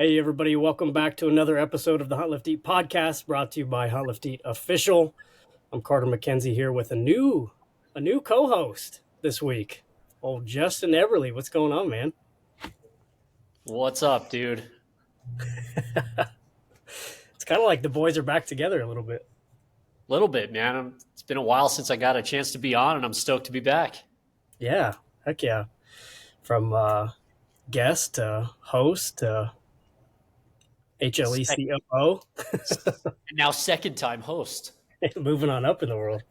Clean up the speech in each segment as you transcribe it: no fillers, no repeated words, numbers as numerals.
Hey everybody, welcome back to another episode of the Hunt Lift Eat podcast brought to you by Hunt Lift Eat Official. I'm Carter McKenzie here with a new co-host this week. Old Justin Everly. What's going on, man? What's up, dude? It's kind of like the boys are back together a little bit. Little bit, man. It's been a while since I got a chance to be on, and I'm stoked to be back. Yeah, heck yeah. From guest to host to HLECOO, And now second time host. moving on up in the world.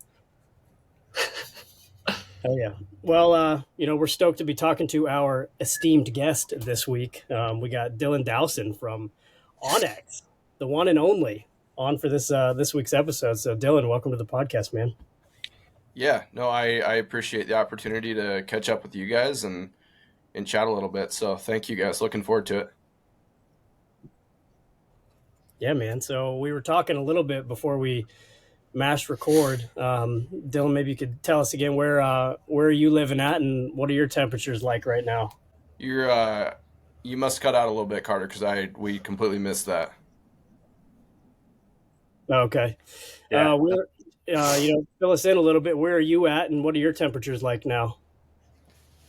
Oh yeah. Well, we're stoked to be talking to our esteemed guest this week. We got Dylan Dowson from OnX, the one and only, on for this week's episode. So, Dylan, welcome to the podcast, man. Yeah, no, I appreciate the opportunity to catch up with you guys and chat a little bit. So thank you guys. Looking forward to it. Yeah, man. So we were talking a little bit before we mashed record. Dylan, maybe you could tell us again where are you living at, and what are your temperatures like right now? You must cut out a little bit, Carter, because we completely missed that. Okay. Yeah. Fill us in a little bit. Where are you at, and what are your temperatures like now?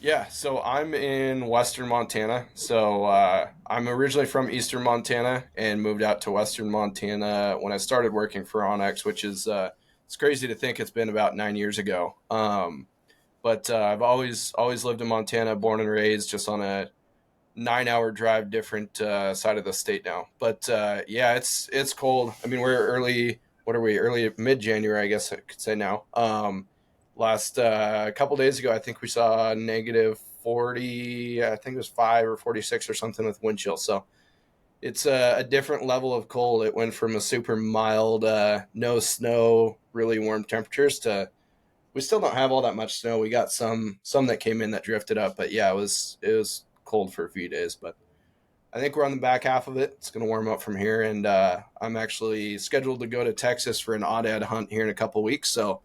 Yeah, so I'm in Western Montana. So I'm originally from Eastern Montana and moved out to Western Montana when I started working for OnX, which is it's crazy to think it's been about 9 years ago. But I've always lived in Montana, born and raised, just on a 9-hour drive different side of the state now. But yeah, it's cold. I mean, we're early. What are we? Early mid-January, I guess I could say now. Last couple days ago, I think we saw -40. I think it was 5 or 46 or something with wind chill. So it's a different level of cold. It went from a super mild, no snow, really warm temperatures to we still don't have all that much snow. We got some that came in that drifted up, but yeah, it was cold for a few days. But I think we're on the back half of it. It's going to warm up from here, and I'm actually scheduled to go to Texas for an odd hunt here in a couple weeks. So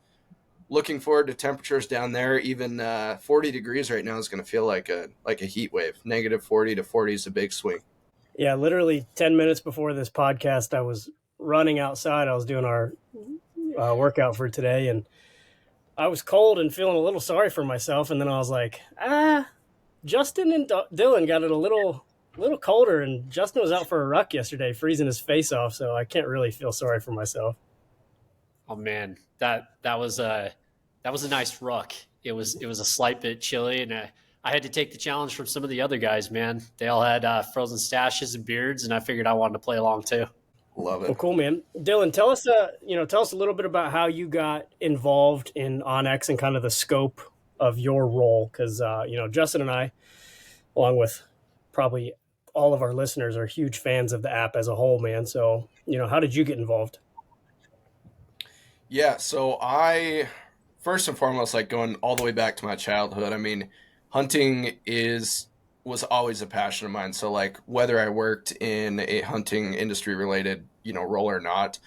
looking forward to temperatures down there. Even 40 degrees right now is going to feel like a heat wave. -40 to 40 is a big swing. Yeah, literally 10 minutes before this podcast, I was running outside. I was doing our workout for today, and I was cold and feeling a little sorry for myself. And then I was like, Justin and Dylan got it a little colder, and Justin was out for a ruck yesterday, freezing his face off. So I can't really feel sorry for myself. Oh man, that was a nice ruck. It was a slight bit chilly, and I had to take the challenge from some of the other guys. Man, they all had frozen stashes and beards, and I figured I wanted to play along too. Love it. Well, cool, man. Dylan, tell us a little bit about how you got involved in OnX and kind of the scope of your role, because Justin and I, along with probably all of our listeners, are huge fans of the app as a whole, man. So how did you get involved? Yeah, so I first and foremost, like going all the way back to my childhood. I mean, hunting was always a passion of mine. So like whether I worked in a hunting industry related, role or not,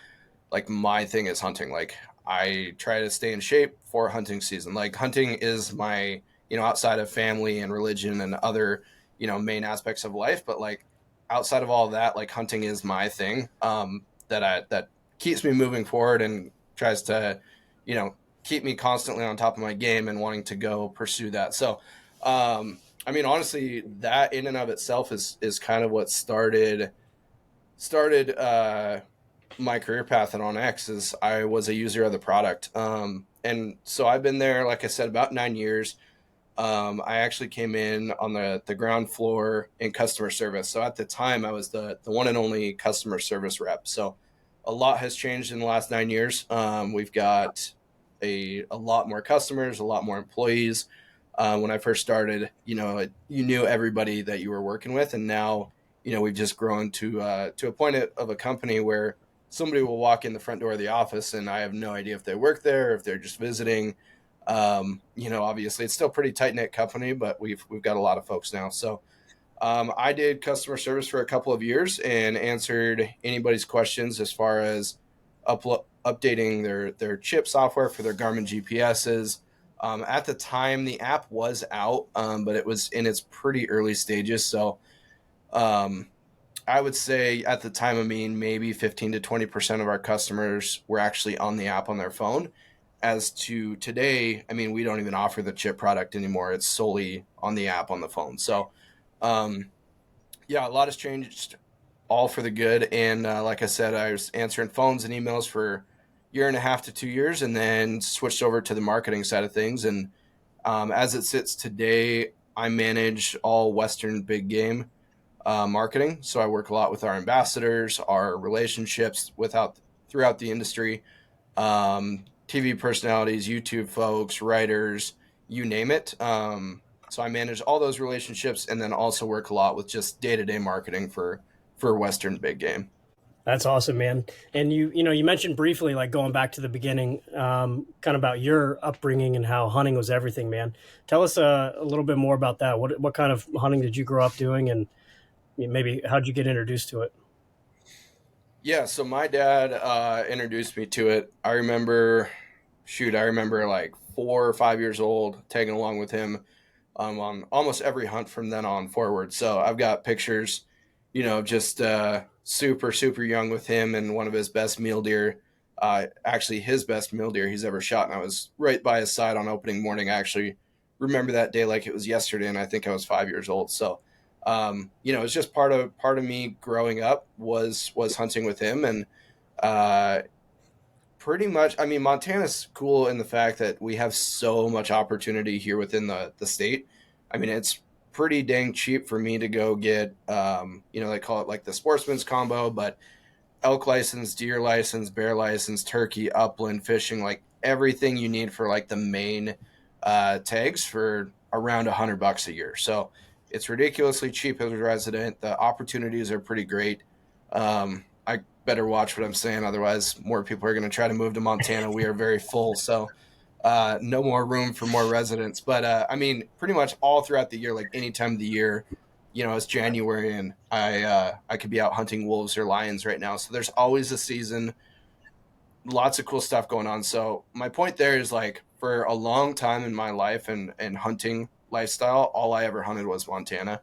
like my thing is hunting. Like I try to stay in shape for hunting season. Like hunting is my, outside of family and religion and other, main aspects of life, but like outside of all of that, like hunting is my thing. That keeps me moving forward and tries to, keep me constantly on top of my game and wanting to go pursue that. So, I mean, honestly, that in and of itself is kind of what started my career path at OnX. Is I was a user of the product, and so I've been there, like I said, about 9 years. I actually came in on the ground floor in customer service. So at the time, I was the one and only customer service rep. So a lot has changed in the last 9 years. We've got a lot more customers, a lot more employees. When I first started, you knew everybody that you were working with, and now, we've just grown to a point of a company where somebody will walk in the front door of the office, and I have no idea if they work there, or if they're just visiting. Obviously, it's still a pretty tight knit company, but we've got a lot of folks now. So I did customer service for a couple of years and answered anybody's questions as far as updating their chip software for their Garmin GPSs. At the time, the app was out, but it was in its pretty early stages. So I would say at the time, I mean, maybe 15 to 20% of our customers were actually on the app on their phone. As to today, I mean, we don't even offer the chip product anymore. It's solely on the app on the phone. So, um, yeah, a lot has changed, all for the good. And like I said, I was answering phones and emails for a year and a half to 2 years, and then switched over to the marketing side of things. And as it sits today, I manage all Western big game marketing. So I work a lot with our ambassadors, our relationships throughout the industry, TV personalities, YouTube folks, writers, you name it. So I manage all those relationships, and then also work a lot with just day to day marketing for Western big game. That's awesome, man. And you mentioned briefly, like going back to the beginning, kind of about your upbringing and how hunting was everything, man. Tell us a little bit more about that. What kind of hunting did you grow up doing, and maybe how'd you get introduced to it? Yeah, so my dad introduced me to it. I remember like 4 or 5 years old, tagging along with him on almost every hunt from then on forward. So I've got pictures, just super, super young with him and one of his best mule deer. Actually, his best mule deer he's ever shot. And I was right by his side on opening morning. I actually remember that day like it was yesterday. And I think I was 5 years old. So, it's just part of me growing up was hunting with him. And uh, pretty much, I mean, Montana's cool in the fact that we have so much opportunity here within the state. I mean, it's pretty dang cheap for me to go get, they call it like the sportsman's combo, but elk license, deer license, bear license, turkey, upland fishing, like everything you need for like the main tags for around $100 a year. So it's ridiculously cheap as a resident. The opportunities are pretty great. I better watch what I'm saying, otherwise more people are going to try to move to Montana. We are very full, so no more room for more residents. But I mean, pretty much all throughout the year, like any time of the year, it's January and I could be out hunting wolves or lions right now. So there's always a season, lots of cool stuff going on. So my point there is like for a long time in my life and hunting lifestyle, all I ever hunted was Montana.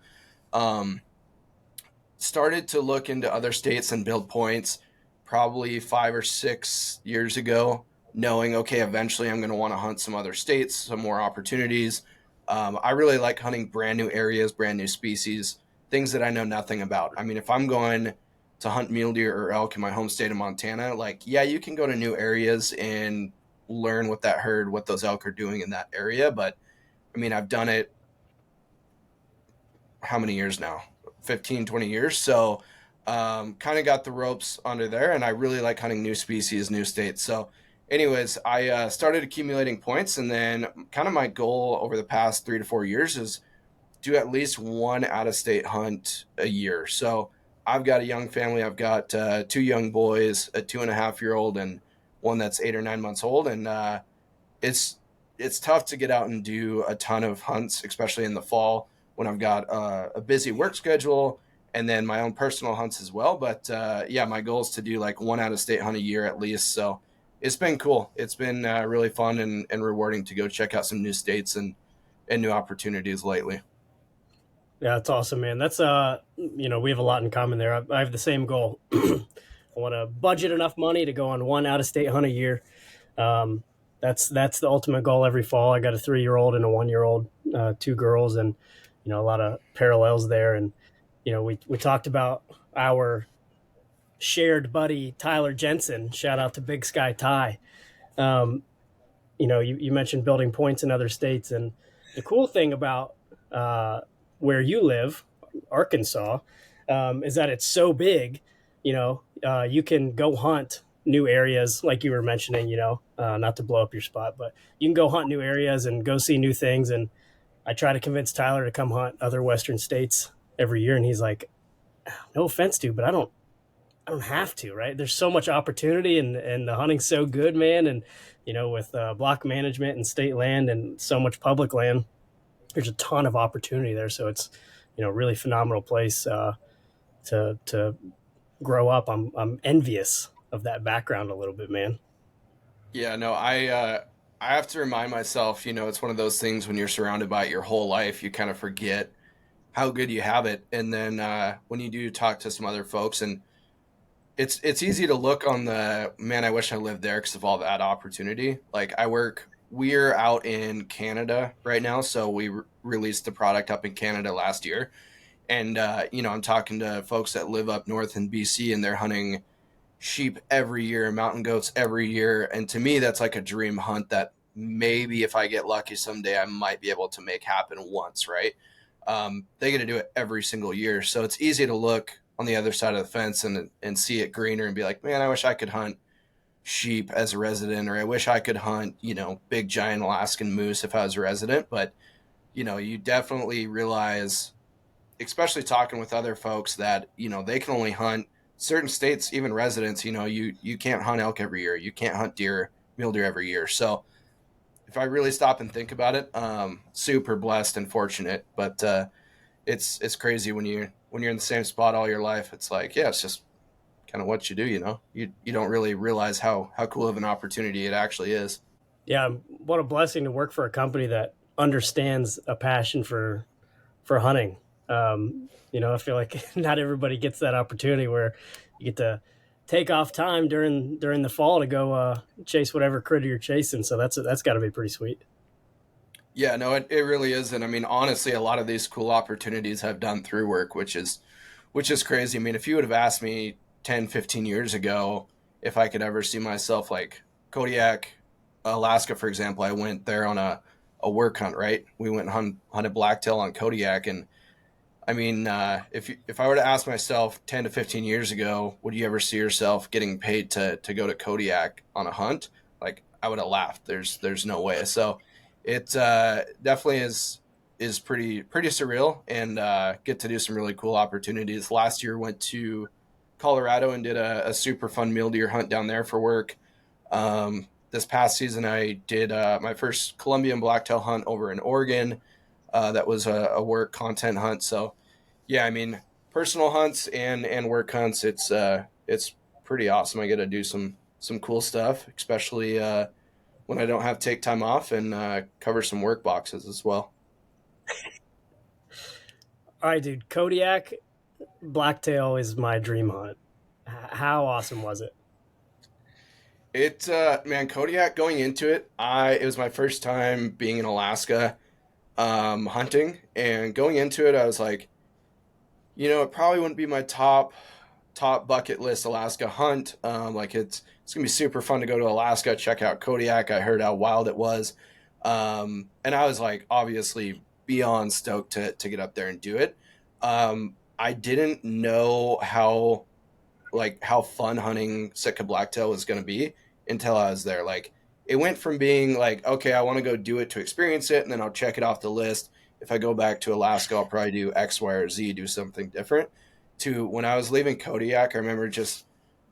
Um, Started to look into other states and build points probably 5 or 6 years ago, knowing, okay, eventually I'm going to want to hunt some other states, some more opportunities. I really like hunting brand new areas, brand new species, things that I know nothing about. I mean, if I'm going to hunt mule deer or elk in my home state of Montana, like, yeah, you can go to new areas and learn what those elk are doing in that area. But I mean, I've done it how many years now? 15, 20 years. So kind of got the ropes under there, and I really like hunting new species, new states. So anyways, I started accumulating points, and then kind of my goal over the past 3 to 4 years is do at least one out of state hunt a year. So I've got a young family. I've got two young boys, a 2.5 year old and one that's 8 or 9 months old. And it's it's tough to get out and do a ton of hunts, especially in the fall when I've got a busy work schedule and then my own personal hunts as well. But yeah, my goal is to do like one out of state hunt a year at least. So it's been cool. It's been really fun and rewarding to go check out some new states and new opportunities lately. Yeah, that's awesome, man. That's we have a lot in common there. I have the same goal. I want to budget enough money to go on one out of state hunt a year. Um, that's the ultimate goal every fall. I got a 3 year old and a 1 year old, two girls, and a lot of parallels there. And we talked about our shared buddy Tyler Jensen. Shout out to Big Sky Ty. Um, you mentioned building points in other states, and the cool thing about where you live, Arkansas, is that it's so big. You can go hunt new areas, like you were mentioning. Not to blow up your spot, but you can go hunt new areas and go see new things. And I try to convince Tyler to come hunt other Western states every year, and he's like, "No offense, dude, but I don't have to, right? There's so much opportunity and the hunting's so good, man. And, with block management and state land and so much public land, there's a ton of opportunity there. So it's, really phenomenal place to grow up. I'm envious of that background a little bit, man. Yeah, no, I have to remind myself, it's one of those things when you're surrounded by it your whole life, you kind of forget how good you have it. And then when you do talk to some other folks, and it's easy to look on the man, I wish I lived there because of all that opportunity. Like we're out in Canada right now, so we released the product up in Canada last year. And I'm talking to folks that live up north in BC, and they're hunting sheep every year, mountain goats every year. And to me, that's like a dream hunt that maybe if I get lucky someday, I might be able to make happen once, right? They get to do it every single year. So it's easy to look on the other side of the fence and see it greener and be like, man, I wish I could hunt sheep as a resident, or I wish I could hunt, big giant Alaskan moose if I was a resident. But, you definitely realize, especially talking with other folks, that they can only hunt certain states. Even residents, you can't hunt elk every year, you can't hunt mule deer every year. So if I really stop and think about it, super blessed and fortunate. But it's crazy when you're in the same spot all your life. It's like, yeah, it's just kind of what you do. You don't really realize how cool of an opportunity it actually is. Yeah, what a blessing to work for a company that understands a passion for hunting. I feel like not everybody gets that opportunity where you get to take off time during the fall to go chase whatever critter you're chasing. So that's got to be pretty sweet. Yeah, no, it really is. And I mean, honestly, a lot of these cool opportunities I've done through work, which is crazy. I mean, if you would have asked me 10, 15 years ago if I could ever see myself like Kodiak, Alaska, for example, I went there on a work hunt, right? We went and hunted blacktail on Kodiak. And I mean, if I were to ask myself 10 to 15 years ago, would you ever see yourself getting paid to go to Kodiak on a hunt? Like, I would have laughed. There's no way. So it definitely is pretty surreal, and get to do some really cool opportunities. Last year went to Colorado and did a super fun mule deer hunt down there for work. This past season I did my first Columbian blacktail hunt over in Oregon. That was a work content hunt. So yeah, I mean, personal hunts and work hunts, it's pretty awesome. I get to do some cool stuff, especially when I don't have take time off, and cover some work boxes as well. All right, dude. Kodiak blacktail is my dream hunt. How awesome was it? It man, Kodiak, going into it, it was my first time being in Alaska, hunting, and going into it, I was like, it probably wouldn't be my top bucket list Alaska hunt. Like it's gonna be super fun to go to Alaska, check out Kodiak. I heard how wild it was, and I was like, obviously beyond stoked to get up there and do it. I didn't know how fun hunting Sitka blacktail was gonna be until I was there. Like, it went from being like, okay, I want to go do it to experience it, and then I'll check it off the list. If I go back to Alaska, I'll probably do X, Y, or Z, do something different. To when I was leaving Kodiak, I remember just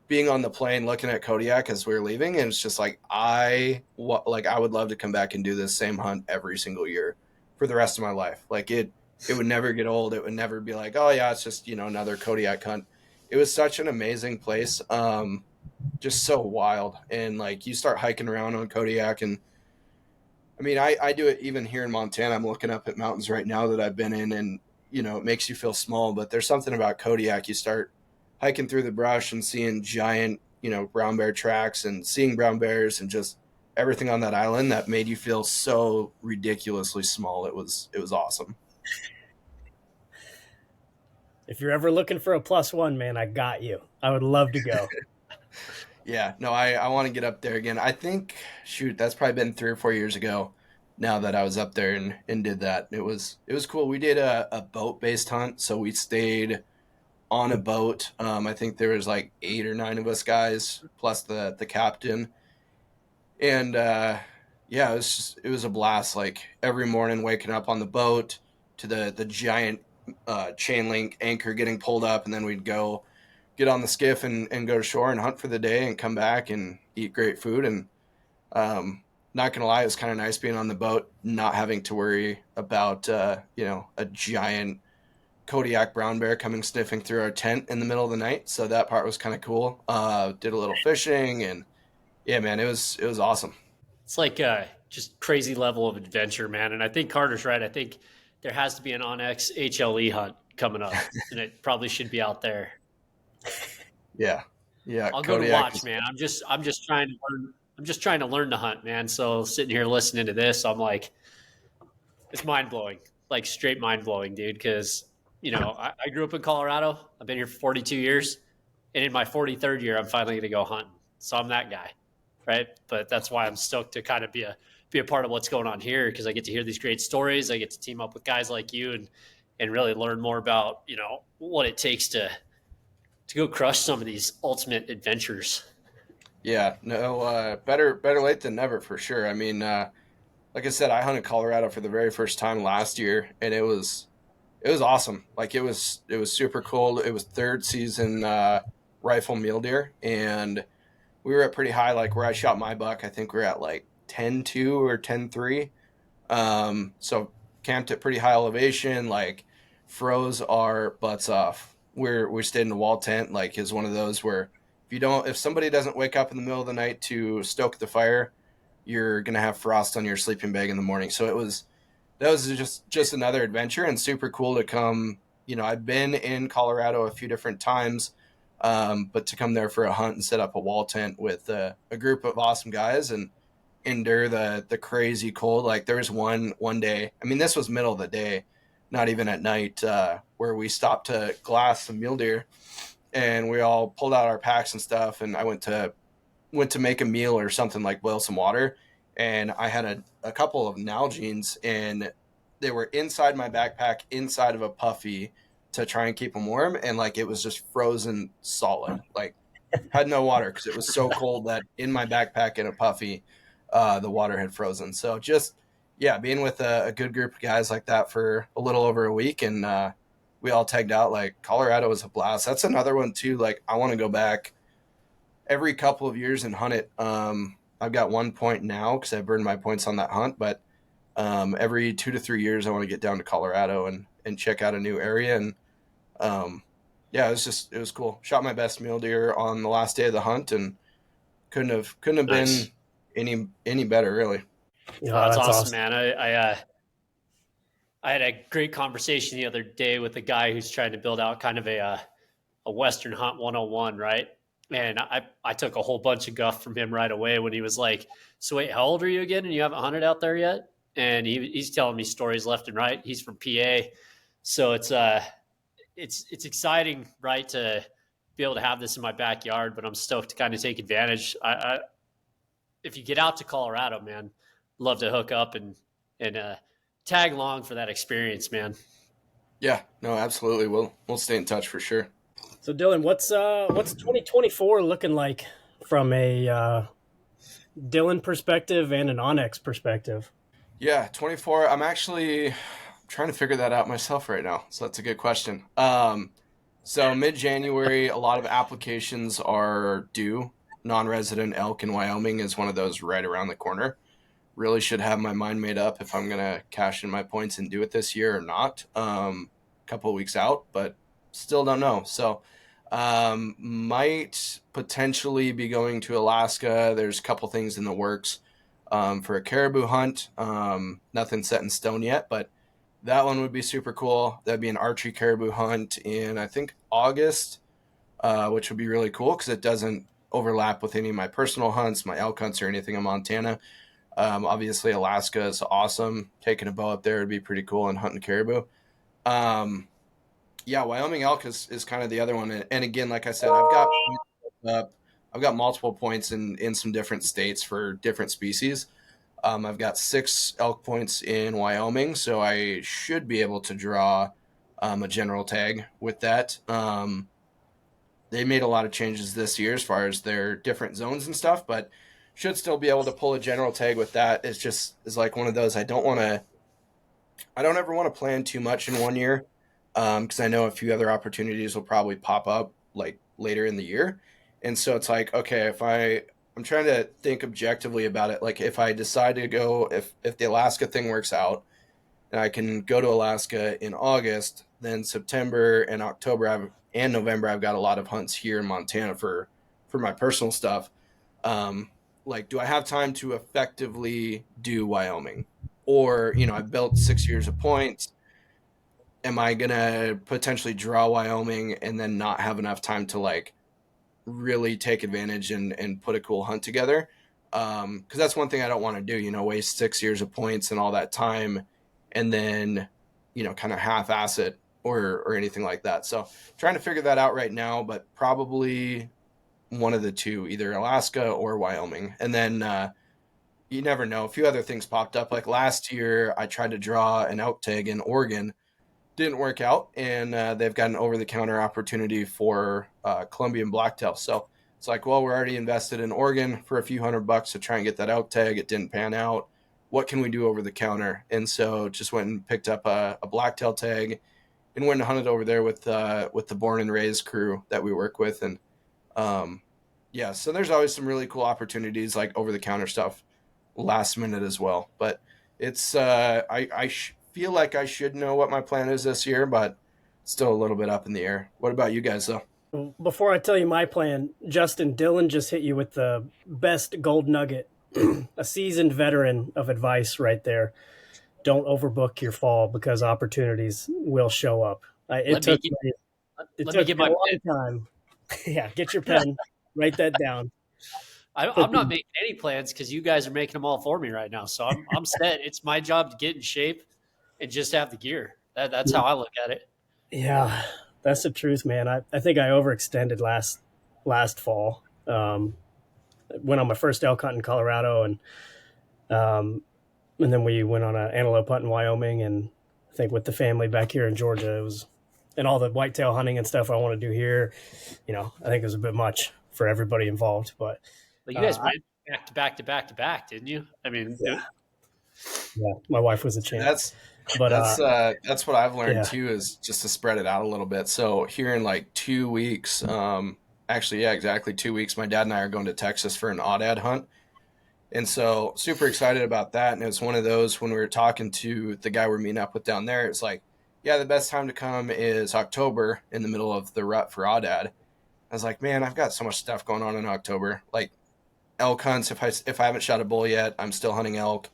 being on the plane looking at Kodiak as we were leaving, and it's just like I would love to come back and do this same hunt every single year for the rest of my life. Like, it would never get old. It would never be like, oh yeah, it's just another Kodiak hunt. It was such an amazing place, just so wild. And like, you start hiking around on Kodiak, and I mean, I do it even here in Montana. I'm looking up at mountains right now that I've been in, and it makes you feel small. But there's something about Kodiak. You start hiking through the brush and seeing giant, brown bear tracks, and seeing brown bears, and just everything on that island that made you feel so ridiculously small. It was awesome. If you're ever looking for a +1, man, I got you. I would love to go. Yeah, no, I want to get up there again. I think, shoot, that's probably been 3 or 4 years ago now that I was up there and did that. It was cool. We did a boat based hunt, so we stayed on a boat. I think there was like 8 or 9 of us guys plus the captain, and yeah, it was a blast. Like, every morning waking up on the boat to the giant chain link anchor getting pulled up, and then we'd go get on the skiff and go to shore and hunt for the day and come back and eat great food. And not gonna lie, it was kind of nice being on the boat, not having to worry about a giant Kodiak brown bear coming sniffing through our tent in the middle of the night. So that part was kind of cool. Did a little fishing, and yeah, man, it was awesome. It's like just crazy level of adventure, man. And I think Carter's right. I think there has to be an OnX HLE hunt coming up, and it probably should be out there. Yeah. Yeah. I'll go to Kodiak watch, is, man. I'm just trying to learn. I'm just trying to learn to hunt, man. So sitting here listening to this, I'm like, it's mind blowing, like straight mind blowing, dude. Because I grew up in Colorado. I've been here for 42 years, and in my 43rd year, I'm finally going to go hunting. So I'm that guy, right? But that's why I'm stoked to kind of be a part of what's going on here, because I get to hear these great stories. I get to team up with guys like you and really learn more about what it takes to go crush some of these ultimate adventures. yeah, no, better late than never for sure. I mean, like I said, I hunted Colorado for the very first time last year, and it was awesome. Like it was super cool. It was third season rifle mule deer, and we were at pretty high. Like where I shot my buck, I think we are at like 10-2 or 10-3. So camped at pretty high elevation. Like froze our butts off. We stayed in the wall tent. Like is one of those where if somebody doesn't wake up in the middle of the night to stoke the fire, you're gonna have frost on your sleeping bag in the morning. So that was just another adventure and super cool to come. I've been in Colorado a few different times, but to come there for a hunt and set up a wall tent with a group of awesome guys and endure the crazy cold. Like there was one day. I mean, this was middle of the day, not even at night, where we stopped to glass some mule deer, and we all pulled out our packs and stuff. And I went to make a meal or something, like boil some water, and I had a couple of Nalgene's, and they were inside my backpack, inside of a puffy to try and keep them warm, and like it was just frozen solid, like had no water because it was so cold that in my backpack in a puffy, the water had frozen. So just yeah, being with a good group of guys like that for a little over a week, and we all tagged out. Like Colorado was a blast. That's another one too. Like I want to go back every couple of years and hunt it. I've got 1 point now because I burned my points on that hunt, but every 2 to 3 years I want to get down to Colorado and check out a new area. And yeah, it was cool. Shot my best mule deer on the last day of the hunt, and couldn't have Nice. been any better really. Yeah, That's that's awesome, awesome. man. I had a great conversation the other day with a guy who's trying to build out kind of a Western Hunt 101, right? And I took a whole bunch of guff from him right away when he was like, "So wait, how old are you again? And you haven't hunted out there yet?" And he's telling me stories left and right. He's from PA, so it's exciting, right, to be able to have this in my backyard. But I'm stoked to kind of take advantage. If you get out to Colorado, man, love to hook up and tag along for that experience, man. Yeah, no, absolutely. We'll stay in touch for sure. So Dylan, what's 2024 looking like from a Dylan perspective and an OnX perspective? Yeah, 24. I'm actually trying to figure that out myself right now. So that's a good question. So mid-January, a lot of applications are due. Non-resident elk in Wyoming is one of those right around the corner. Really should have my mind made up if I'm gonna cash in my points and do it this year or not. A couple of weeks out, but still don't know. So might potentially be going to Alaska. There's a couple things in the works for a caribou hunt. Nothing set in stone yet, but that one would be super cool. That'd be an archery caribou hunt in, I think, August, which would be really cool because it doesn't overlap with any of my personal hunts, my elk hunts, or anything in Montana. Obviously, Alaska is awesome. Taking a bow up there would be pretty cool, and hunting caribou. Yeah, Wyoming elk is kind of the other one. And again, like I said, I've got multiple points in some different states for different species. I've got 6 elk points in Wyoming, so I should be able to draw a general tag with that. They made a lot of changes this year as far as their different zones and stuff, but should still be able to pull a general tag with that. It's just is like one of those I don't ever want to plan too much in one year because I know a few other opportunities will probably pop up like later in the year, and so it's like okay, I'm trying to think objectively about it. Like if I decide to go, if the Alaska thing works out, and I can go to Alaska in August, then September and October and November I've got a lot of hunts here in Montana for my personal stuff. Like, do I have time to effectively do Wyoming? Or, I've built 6 years of points. am I gonna potentially draw Wyoming and then not have enough time to like really take advantage and put a cool hunt together? Because that's one thing I don't want to do. Waste 6 years of points and all that time, and then kind of half-ass it or anything like that. So trying to figure that out right now, but probably one of the two, either Alaska or Wyoming. And then you never know. A few other things popped up. Like last year, I tried to draw an elk tag in Oregon, didn't work out, and they've got an over-the-counter opportunity for Columbian blacktail. So it's like, well, we're already invested in Oregon for a few $100 to try and get that elk tag. It didn't pan out. What can we do over the counter? And so just went and picked up a blacktail tag and went and hunted over there with the Born and Raised crew that we work with. And yeah, so there's always some really cool opportunities like over the counter stuff last minute as well. But it's I feel like I should know what my plan is this year, but still a little bit up in the air. What about you guys though? Before I tell you my plan, Justin, Dylan just hit you with the best gold nugget, a seasoned veteran of advice right there. Don't overbook your fall because opportunities will show up. It Let me took get, me, it let me took get me a my long pen. time. Yeah, get your pen, write that down. I'm not making any plans because you guys are making them all for me right now. So I'm set. It's my job to get in shape and just have the gear. That's how I look at it. Yeah, that's the truth, man. I think I overextended last fall. Went on my first elk hunt in Colorado, um, and then we went on an antelope hunt in Wyoming, and I think with the family back here in Georgia, it was, and all the whitetail hunting and stuff I want to do here. I think it was a bit much for everybody involved, but But you guys uh, went back to back to back to back, didn't you? I mean, yeah, yeah, my wife was a And champ, that's but that's what I've learned yeah, too, is just to spread it out a little bit. So here in like 2 weeks, actually, yeah, exactly 2 weeks, my dad and I are going to Texas for an aoudad hunt. And so super excited about that. And it was one of those when we were talking to the guy we're meeting up with down there, it's like, yeah, the best time to come is October in the middle of the rut for aoudad. I was like, man, I've got so much stuff going on in October. Like elk hunts, if I haven't shot a bull yet, I'm still hunting elk.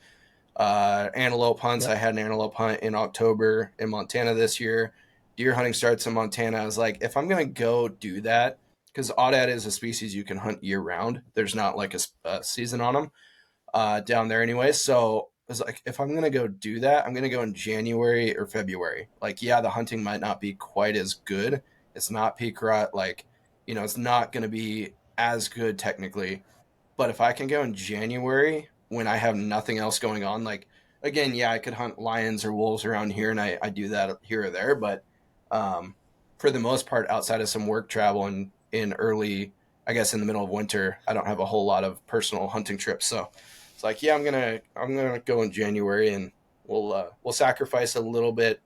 Antelope hunts. yep, I had an antelope hunt in October in Montana this year. Deer hunting starts in Montana. I was like, if I'm gonna go do that, because aoudad is a species you can hunt year round. There's not like a season on them down there anyway. So I was like, if I'm gonna go do that, I'm gonna go in January or February. Like, yeah, the hunting might not be quite as good. It's not peak rut. Like, it's not gonna be as good technically, but if I can go in January when I have nothing else going on, like again, yeah, I could hunt lions or wolves around here, and I do that here or there, but um, for the most part, outside of some work travel and in early, I guess in the middle of winter, I don't have a whole lot of personal hunting trips. So it's like, yeah, I'm gonna go in January, and we'll sacrifice a little bit,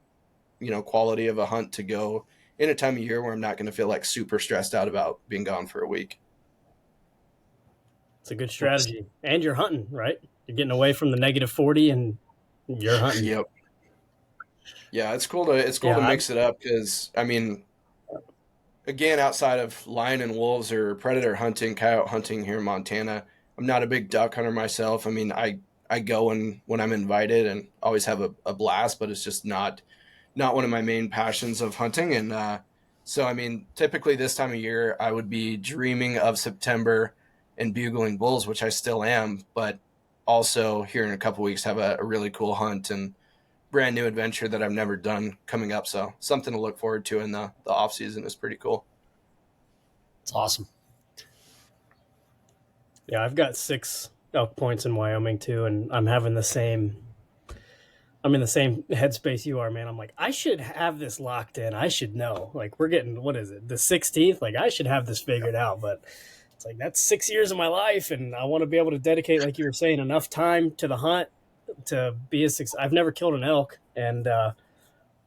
quality of a hunt to go in a time of year where I'm not going to feel like super stressed out about being gone for a week. it's a good strategy. And you're hunting, right? You're getting away from the -40, and you're hunting. Yep. Yeah, it's cool to Yeah, mix it up because I mean, again, outside of lion and wolves or predator hunting, coyote hunting here in Montana, I'm not a big duck hunter myself. I mean, I go when I'm invited and always have a blast, but it's just not one of my main passions of hunting. And so, I mean, typically this time of year, I would be dreaming of September and bugling bulls, which I still am, but also here in a couple weeks have a really cool hunt and brand new adventure that I've never done coming up. So something to look forward to in the off season is pretty cool. it's awesome. yeah, I've got 6 elk points in Wyoming too, and I'm in the same headspace you are, man. I'm like, I should have this locked in. I should know. Like, we're getting, what is it, the 16th? Like, I should have this figured out. But it's like, that's 6 years of my life. And I want to be able to dedicate, like you were saying, enough time to the hunt to be a success. I've never killed an elk. And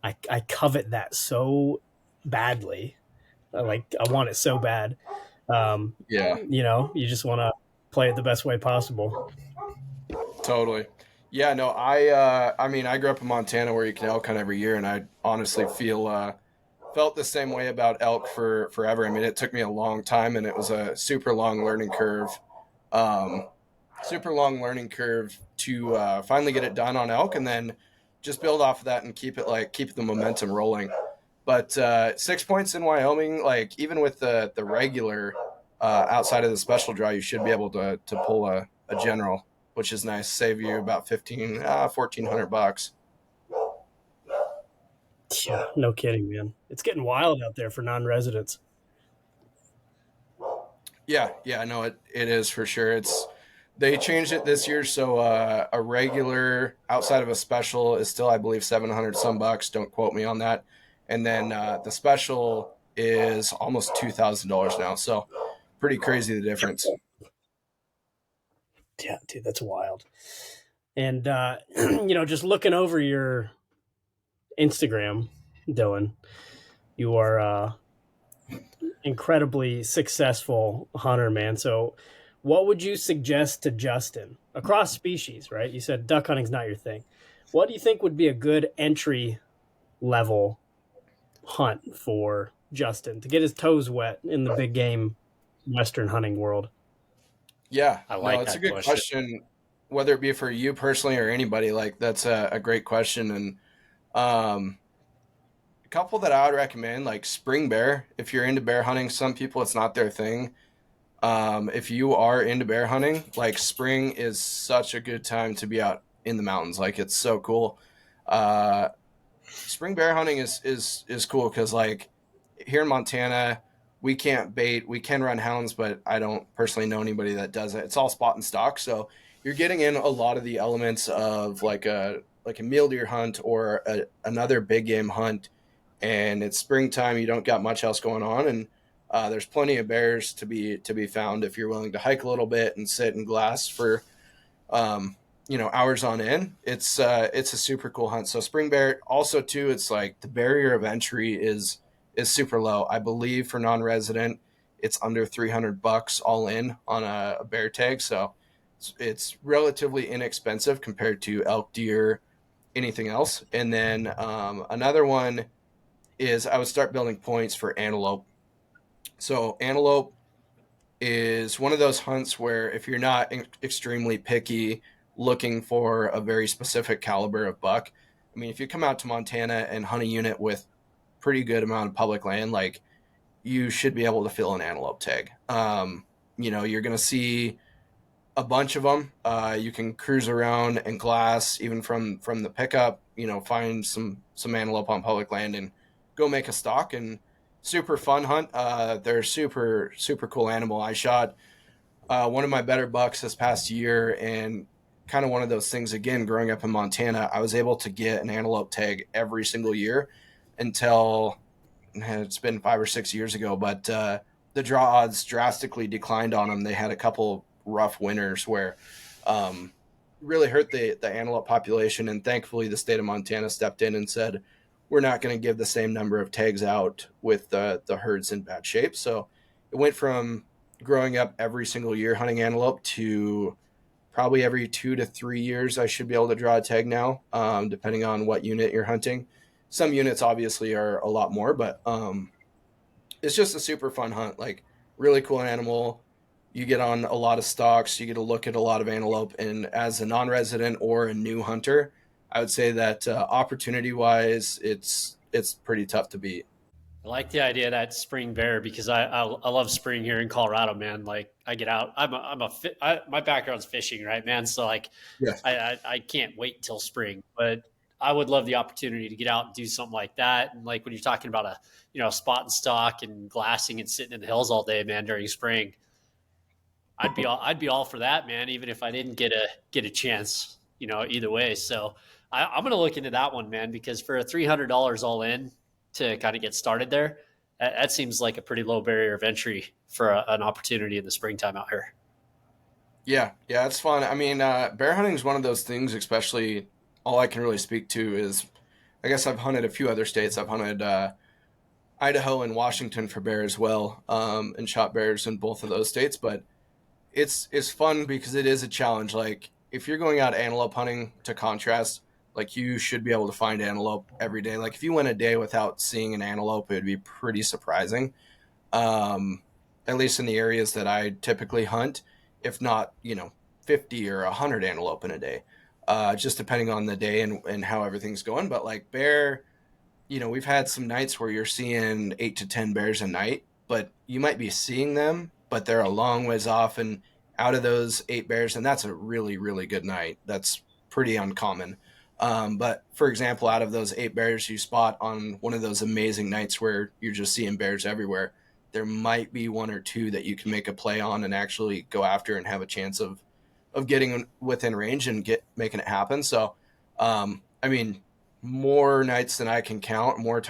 I covet that so badly. I want it so bad. Yeah, You just want to play it the best way possible. totally. Yeah, no, I mean, I grew up in Montana where you can elk hunt every year, and I honestly felt the same way about elk for forever. I mean, it took me a long time, and it was a um, super long learning curve to finally get it done on elk, and then just build off of that and keep the momentum rolling. But 6 points in Wyoming, like even with the regular outside of the special draw, you should be able to pull a general, which is nice. Save you about 1,400 bucks. Yeah, no kidding, man. It's getting wild out there for non-residents. Yeah, no, it is for sure. They changed it this year, so a regular outside of a special is still, I believe, 700 some bucks. Don't quote me on that. And then the special is almost $2,000 now. So pretty crazy the difference. Yeah, dude, that's wild. And just looking over your Instagram, Dylan, you are incredibly successful hunter, man. So, what would you suggest to Justin across species? Right? You said duck hunting's not your thing. What do you think would be a good entry level hunt for Justin to get his toes wet in the big game Western hunting world? Yeah, I no, like it's a that good question. question. Whether it be for you personally or anybody, like that's a great question. And um, a couple that I would recommend, like spring bear. If you're into bear hunting, some people it's not their thing. If you are into bear hunting, like spring is such a good time to be out in the mountains. Like it's so cool. Uh, Spring bear hunting is cool because like here in Montana, we can't bait. We can run hounds, but I don't personally know anybody that does it. It's all spot and stock, so you're getting in a lot of the elements of like a mule deer hunt or another big game hunt. And it's springtime. You don't got much else going on, and there's plenty of bears to be found if you're willing to hike a little bit and sit in glass for um, hours on end. It's a super cool hunt. So spring bear also too. It's like the barrier of entry is super low. I believe for non-resident, it's under 300 bucks all in on a bear tag. So it's relatively inexpensive compared to elk, deer, anything else. And then another one is I would start building points for antelope. So antelope is one of those hunts where if you're not extremely picky, looking for a very specific caliber of buck, I mean, if you come out to Montana and hunt a unit with pretty good amount of public land, like you should be able to fill an antelope tag. You're going to see a bunch of them. You can cruise around and glass even from the pickup. Find some antelope on public land and go make a stalk and super fun hunt. They're super super cool animal. I shot one of my better bucks this past year, and kind of one of those things again. Growing up in Montana, I was able to get an antelope tag every single year until it's been 5 or 6 years ago, but the draw odds drastically declined on them. They had a couple rough winters where um, really hurt the antelope population, and thankfully the state of Montana stepped in and said we're not going to give the same number of tags out with the herds in bad shape. So it went from growing up every single year hunting antelope to probably every 2 to 3 years I should be able to draw a tag now, depending on what unit you're hunting. Some units obviously are a lot more, but it's just a super fun hunt. Like really cool animal. You get on a lot of stalks. You get to look at a lot of antelope. And as a non-resident or a new hunter, I would say that opportunity-wise, it's pretty tough to beat. I like the idea of that spring bear because I love spring here in Colorado, man. Like I get out, my background's fishing, right, man. So like Yeah, I can't wait until spring, but I would love the opportunity to get out and do something like that. And like when you're talking about a spot and stock and glassing and sitting in the hills all day, man, during spring, I'd be all for that, man. Even if I didn't get a chance, either way. So I'm gonna look into that one, man, because for $300 all in to kind of get started there, that seems like a pretty low barrier of entry for an opportunity in the springtime out here. yeah, it's fun. I mean, bear hunting is one of those things. Especially, all I can really speak to is, I guess I've hunted a few other states. I've hunted Idaho and Washington for bear as well, and shot bears in both of those states. But it's fun because it is a challenge. Like if you're going out antelope hunting, to contrast, like you should be able to find antelope every day. Like if you went a day without seeing an antelope, it would be pretty surprising. Um, at least in the areas that I typically hunt, if not 50 or 100 antelope in a day. just depending on the day and how everything's going. But like bear, we've had some nights where you're seeing 8 to 10 bears a night, but you might be seeing them, but they're a long ways off. And out of those 8 bears, and that's a really, really good night. That's pretty uncommon. But for example, out of those 8 bears you spot on one of those amazing nights where you're just seeing bears everywhere, there might be one or two that you can make a play on and actually go after and have a chance of getting within range and making it happen. So, I mean, more nights than I can count, more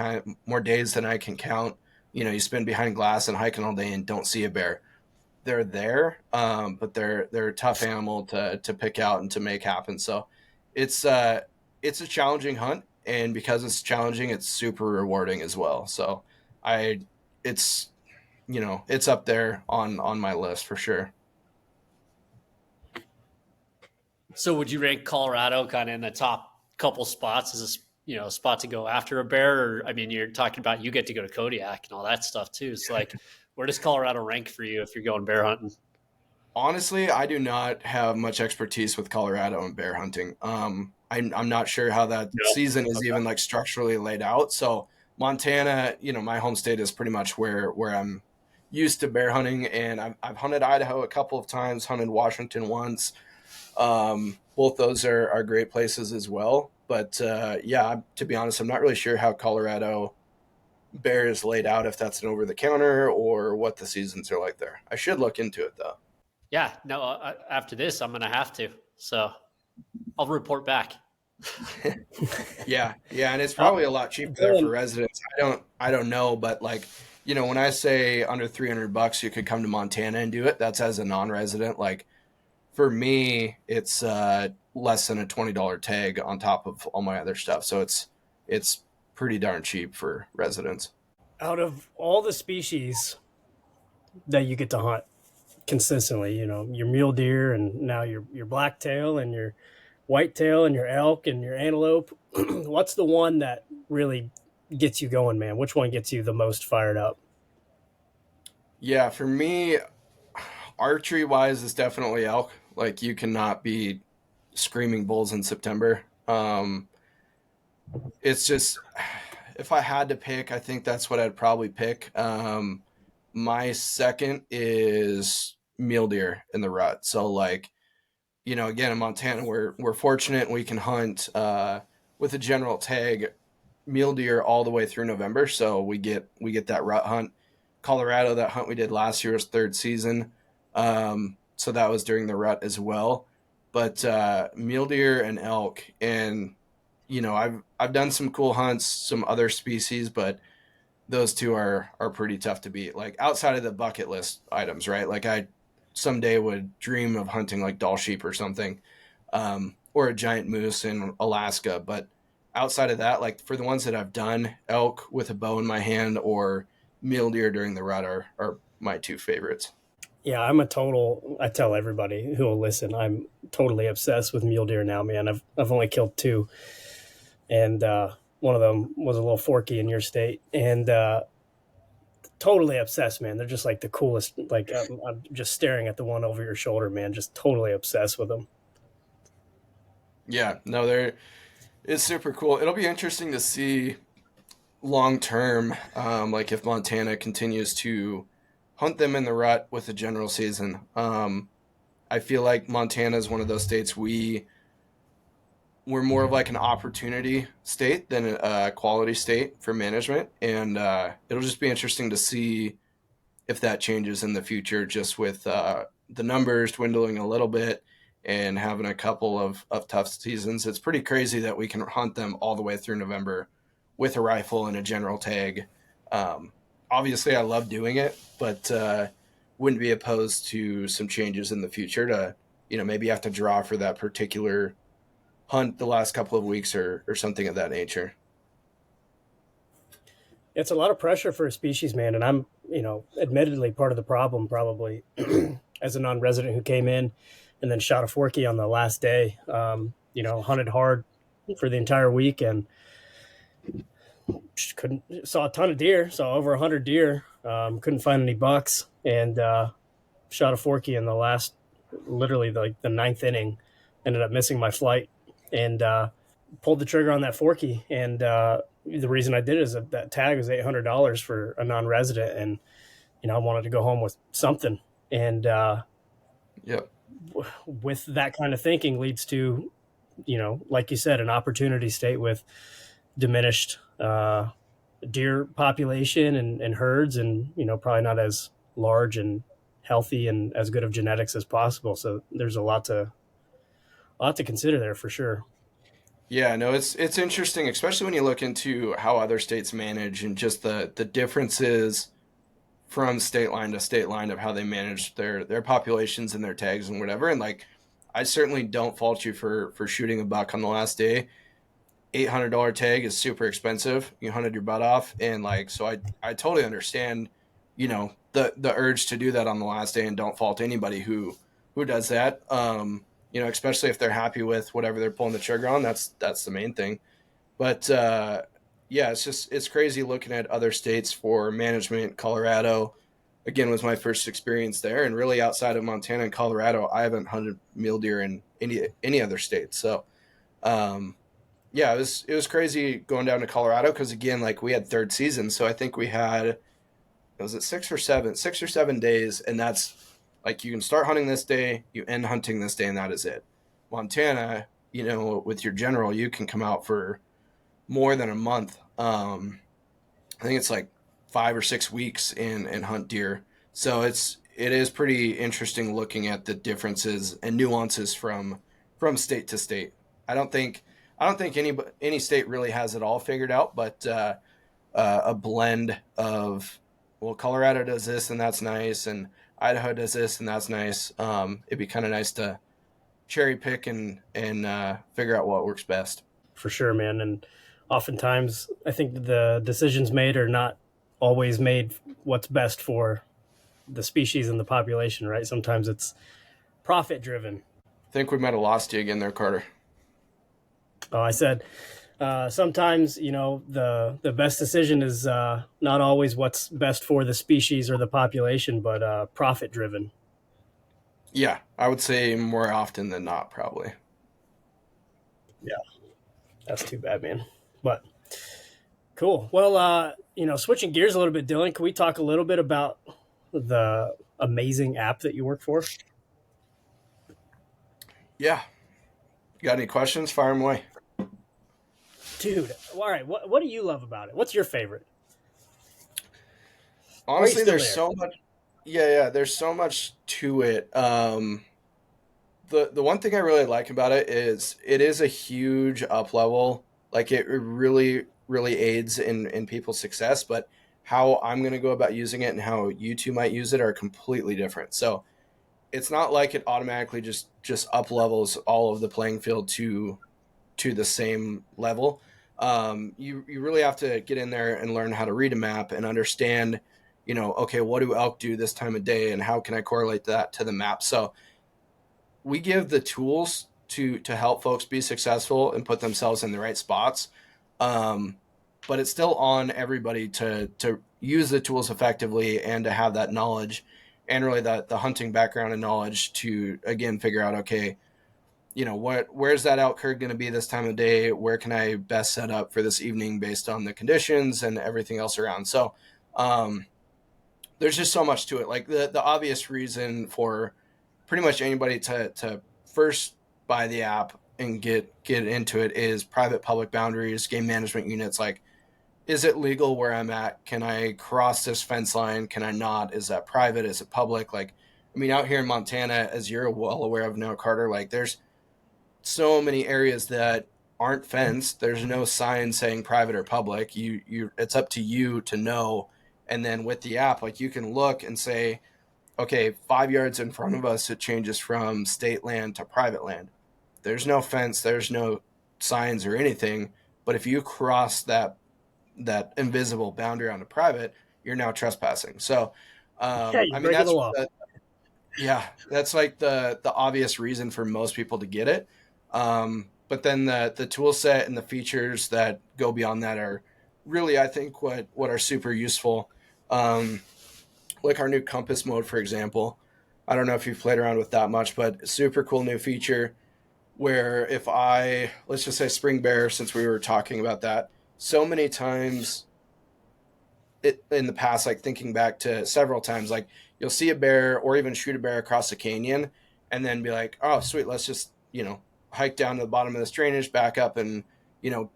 days than I can count. You spend behind glass and hiking all day and don't see a bear. They're there, but they're a tough animal to pick out and to make happen. So it's a challenging hunt, and because it's challenging, it's super rewarding as well. So I it's it's up there on my list for sure. So would you rank Colorado kind of in the top couple spots as a spot to go after a bear? Or I mean, you're talking about you get to go to Kodiak and all that stuff too. So like, where does Colorado rank for you if you're going bear hunting? Honestly, I do not have much expertise with Colorado and bear hunting. I'm not sure how that No. season is Okay. even like structurally laid out. So Montana, my home state is pretty much where I'm used to bear hunting, and I've hunted Idaho a couple of times, hunted Washington once. Both those are great places as well. But yeah, to be honest, I'm not really sure how Colorado bear is laid out, if that's an over the counter or what the seasons are like there. I should look into it though. Yeah, no. After this, I'm gonna have to. So I'll report back. Yeah, yeah, and it's Uh, probably a lot cheaper there for Dylan, residents. I don't know, but like, when I say under $300, you could come to Montana and do it. That's as a non-resident. Like for me, it's less than a $20 tag on top of all my other stuff. So it's pretty darn cheap for residents. out of all the species that you get to hunt consistently, your mule deer and now your blacktail and your whitetail and your elk and your antelope, what's the one that really gets you going, man? Which one gets you the most fired up? Yeah, for me, archery wise is definitely elk. Like you cannot be screaming bulls in September. It's just, if I had to pick, I think that's what I'd probably pick. My second is mule deer in the rut. So like, again in Montana, we're fortunate and we can hunt with a general tag mule deer all the way through November. So we get that rut hunt. Colorado, that hunt we did last year was third season. So that was during the rut as well. But mule deer and elk, and I've done some cool hunts, some other species, but those two are pretty tough to beat. Like outside of the bucket list items, right? Like I someday would dream of hunting like Dall sheep or something, or a giant moose in Alaska. But outside of that, like for the ones that I've done, elk with a bow in my hand or mule deer during the rut are my two favorites. Yeah, I tell everybody who will listen, I'm totally obsessed with mule deer now, man. I've only killed two, and one of them was a little forky in your state, and totally obsessed, man. They're just like the coolest. Like I'm just staring at the one over your shoulder, man. Just totally obsessed with them. Yeah, no, it's super cool. It'll be interesting to see long term, like if Montana continues to hunt them in the rut with the general season. I feel like Montana is one of those states we're more of like an opportunity state than a quality state for management, and it'll just be interesting to see if that changes in the future, just with the numbers dwindling a little bit and having a couple of tough seasons. It's pretty crazy that we can hunt them all the way through November with a rifle and a general tag. Um, Obviously, I love doing it, but wouldn't be opposed to some changes in the future to, maybe have to draw for that particular hunt the last couple of weeks or something of that nature. It's a lot of pressure for a species, man, and I'm admittedly part of the problem probably as a non-resident who came in and then shot a forky on the last day. Hunted hard for the entire week and just couldn't saw a ton of deer, saw over 100 deer, couldn't find any bucks, and shot a forky in the last, literally like the ninth inning. Ended up missing my flight, and pulled the trigger on that Forky. And the reason I did it is that tag was $800 for a non-resident, and I wanted to go home with something. And Yep. with that kind of thinking leads to, like you said, an opportunity state with diminished deer population and herds, and probably not as large and healthy and as good of genetics as possible. So there's a lot to consider there for sure. Yeah, no, it's interesting, especially when you look into how other states manage and just the differences from state line to state line of how they manage their populations and their tags and whatever. And like, I certainly don't fault you for shooting a buck on the last day. $800 tag is super expensive. You hunted your butt off, and like, so I totally understand, the urge to do that on the last day, and don't fault anybody who does that. Especially if they're happy with whatever they're pulling the trigger on. That's the main thing. But yeah, it's crazy looking at other states for management. Colorado, again, was my first experience there, and really outside of Montana and Colorado, I haven't hunted mule deer in any other state. So, yeah, it was crazy going down to Colorado because again, like we had third season, so I think we had, was it 6 or 7 days, and that's like you can start hunting this day, you end hunting this day, and that is it. Montana, with your general, you can come out for more than a month. I think it's like 5 or 6 weeks and hunt deer. So it is pretty interesting looking at the differences and nuances from state to state. I don't think any state really has it all figured out, but a blend of, well, Colorado does this and that's nice, and Idaho does this and that's nice. It'd be kind of nice to cherry pick and figure out what works best. For sure, man. And oftentimes, I think the decisions made are not always made what's best for the species and the population, right? Sometimes it's profit driven. I think we might have lost you again there, Carter. Oh, I said sometimes the best decision is not always what's best for the species or the population, but profit driven. Yeah, I would say more often than not, probably. Yeah, that's too bad, man. But cool. Well, switching gears a little bit, Dylan, can we talk a little bit about the amazing app that you work for? Yeah. Got any questions? Fire them away. Dude, all right. What do you love about it? What's your favorite? Honestly, there's so much. Yeah, there's so much to it. The one thing I really like about it is a huge up level. Like it really really aids in people's success, but how I'm going to go about using it and how you two might use it are completely different. So it's not like it automatically just up levels all of the playing field to the same level. You really have to get in there and learn how to read a map and understand, okay, what do elk do this time of day, and how can I correlate that to the map? So we give the tools to help folks be successful and put themselves in the right spots. But it's still on everybody to use the tools effectively and to have that knowledge and really the hunting background and knowledge to, again, figure out, okay, where's that elk herd going to be this time of day? Where can I best set up for this evening based on the conditions and everything else around? So there's just so much to it. Like the obvious reason for pretty much anybody to first buy the app and get into it is private public boundaries, game management units. Like, is it legal where I'm at? Can I cross this fence line? Can I not? Is that private? Is it public? Like, I mean, out here in Montana, as you're well aware of now, Carter, like there's so many areas that aren't fenced. There's no sign saying private or public. It's up to you to know. And then with the app, like you can look and say, okay, 5 yards in front of us, it changes from state land to private land. There's no fence, there's no signs or anything. But if you cross that invisible boundary onto private, you're now trespassing. So, Yeah, you're I mean, breaking the law. That's like the obvious reason for most people to get it. But then the tool set and the features that go beyond that are really, I think, what are super useful. Like our new compass mode, for example. I don't know if you've played around with that much, but super cool new feature. where if let's just say spring bear, since we were talking about that, so many times in the past, like thinking back to several times, like you'll see a bear or even shoot a bear across a canyon and then be like, oh, sweet, let's just, hike down to the bottom of this drainage, back up and,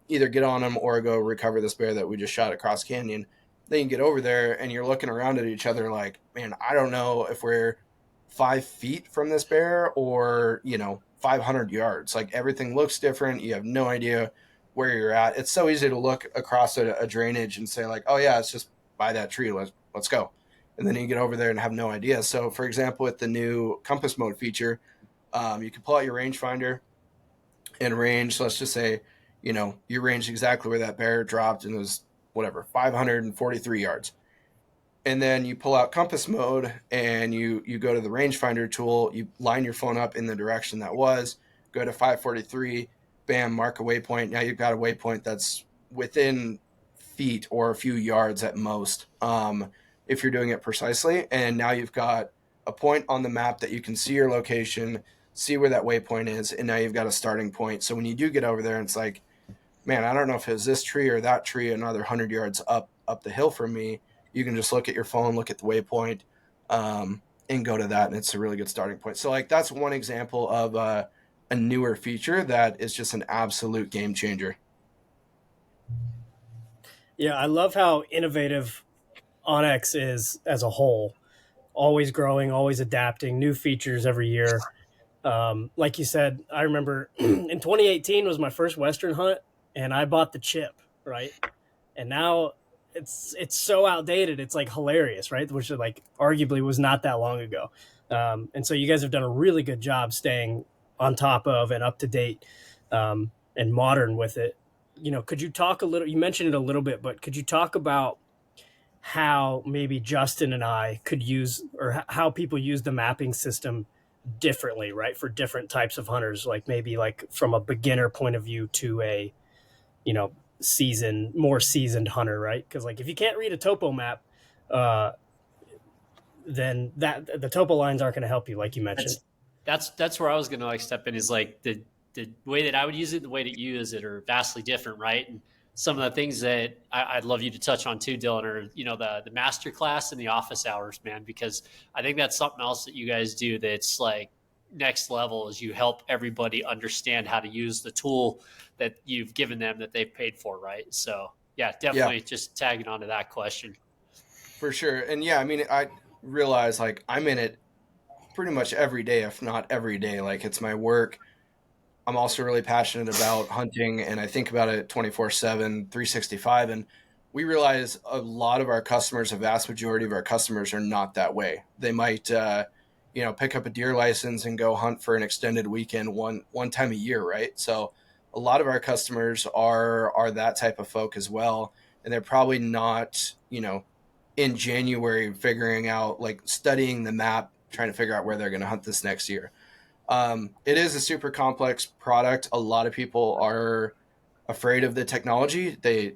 either get on them or go recover this bear that we just shot across canyon. Then you get over there and you're looking around at each other like, man, I don't know if we're 5 feet from this bear or, 500 yards. Like everything looks different. You have no idea where you're at. It's so easy to look across a drainage and say like, oh yeah, it's just by that tree. Let's go. And then you get over there and have no idea. So for example, with the new compass mode feature, you can pull out your rangefinder and range. Let's just say, you ranged exactly where that bear dropped and it was whatever, 543 yards. And then you pull out compass mode and you go to the rangefinder tool, you line your phone up in the direction that was, go to 543, bam, mark a waypoint. Now you've got a waypoint that's within feet or a few yards at most, if you're doing it precisely. And now you've got a point on the map that you can see your location, see where that waypoint is, and now you've got a starting point. So when you do get over there, it's like, man, I don't know if it was this tree or that tree another 100 yards up the hill from me. You can just look at your phone, look at the waypoint, and go to that, and it's a really good starting point. So like that's one example of a newer feature that is just an absolute game changer. Yeah, I love how innovative OnX is as a whole. Always growing, always adapting, new features every year. Like you said, I remember in 2018 was my first Western hunt, and I bought the chip, right? And now it's so outdated. It's like hilarious, right? Which like arguably was not that long ago. And so you guys have done a really good job staying on top of and up to date, and modern with it. Could you talk a little? You mentioned it a little bit, but could you talk about how maybe Justin and I could use, or how people use the mapping system differently, right? For different types of hunters, like maybe like from a beginner point of view to a, more seasoned hunter, right? Because like if you can't read a topo map, uh, then that the topo lines aren't going to help you, like you mentioned. That's where I was going to like step in, is like the way that I would use it and the way that you use it are vastly different, right? And some of the things that I'd love you to touch on too, Dylan, are the master class and the office hours, man, because I think that's something else that you guys do that's like next level, is you help everybody understand how to use the tool that you've given them that they've paid for, right? So yeah, definitely Yeah, just tagging on to that question. for sure. And yeah, I mean, I realize like I'm in it pretty much every day, if not every day. Like it's my work. I'm also really passionate about hunting and I think about it 24/7, 365. And we realize a lot of our customers, a vast majority of our customers are not that way. They might, pick up a deer license and go hunt for an extended weekend one time a year, right? So a lot of our customers are that type of folk as well. And they're probably not, in January figuring out, like studying the map, trying to figure out where they're going to hunt this next year. It is a super complex product. A lot of people are afraid of the technology. They,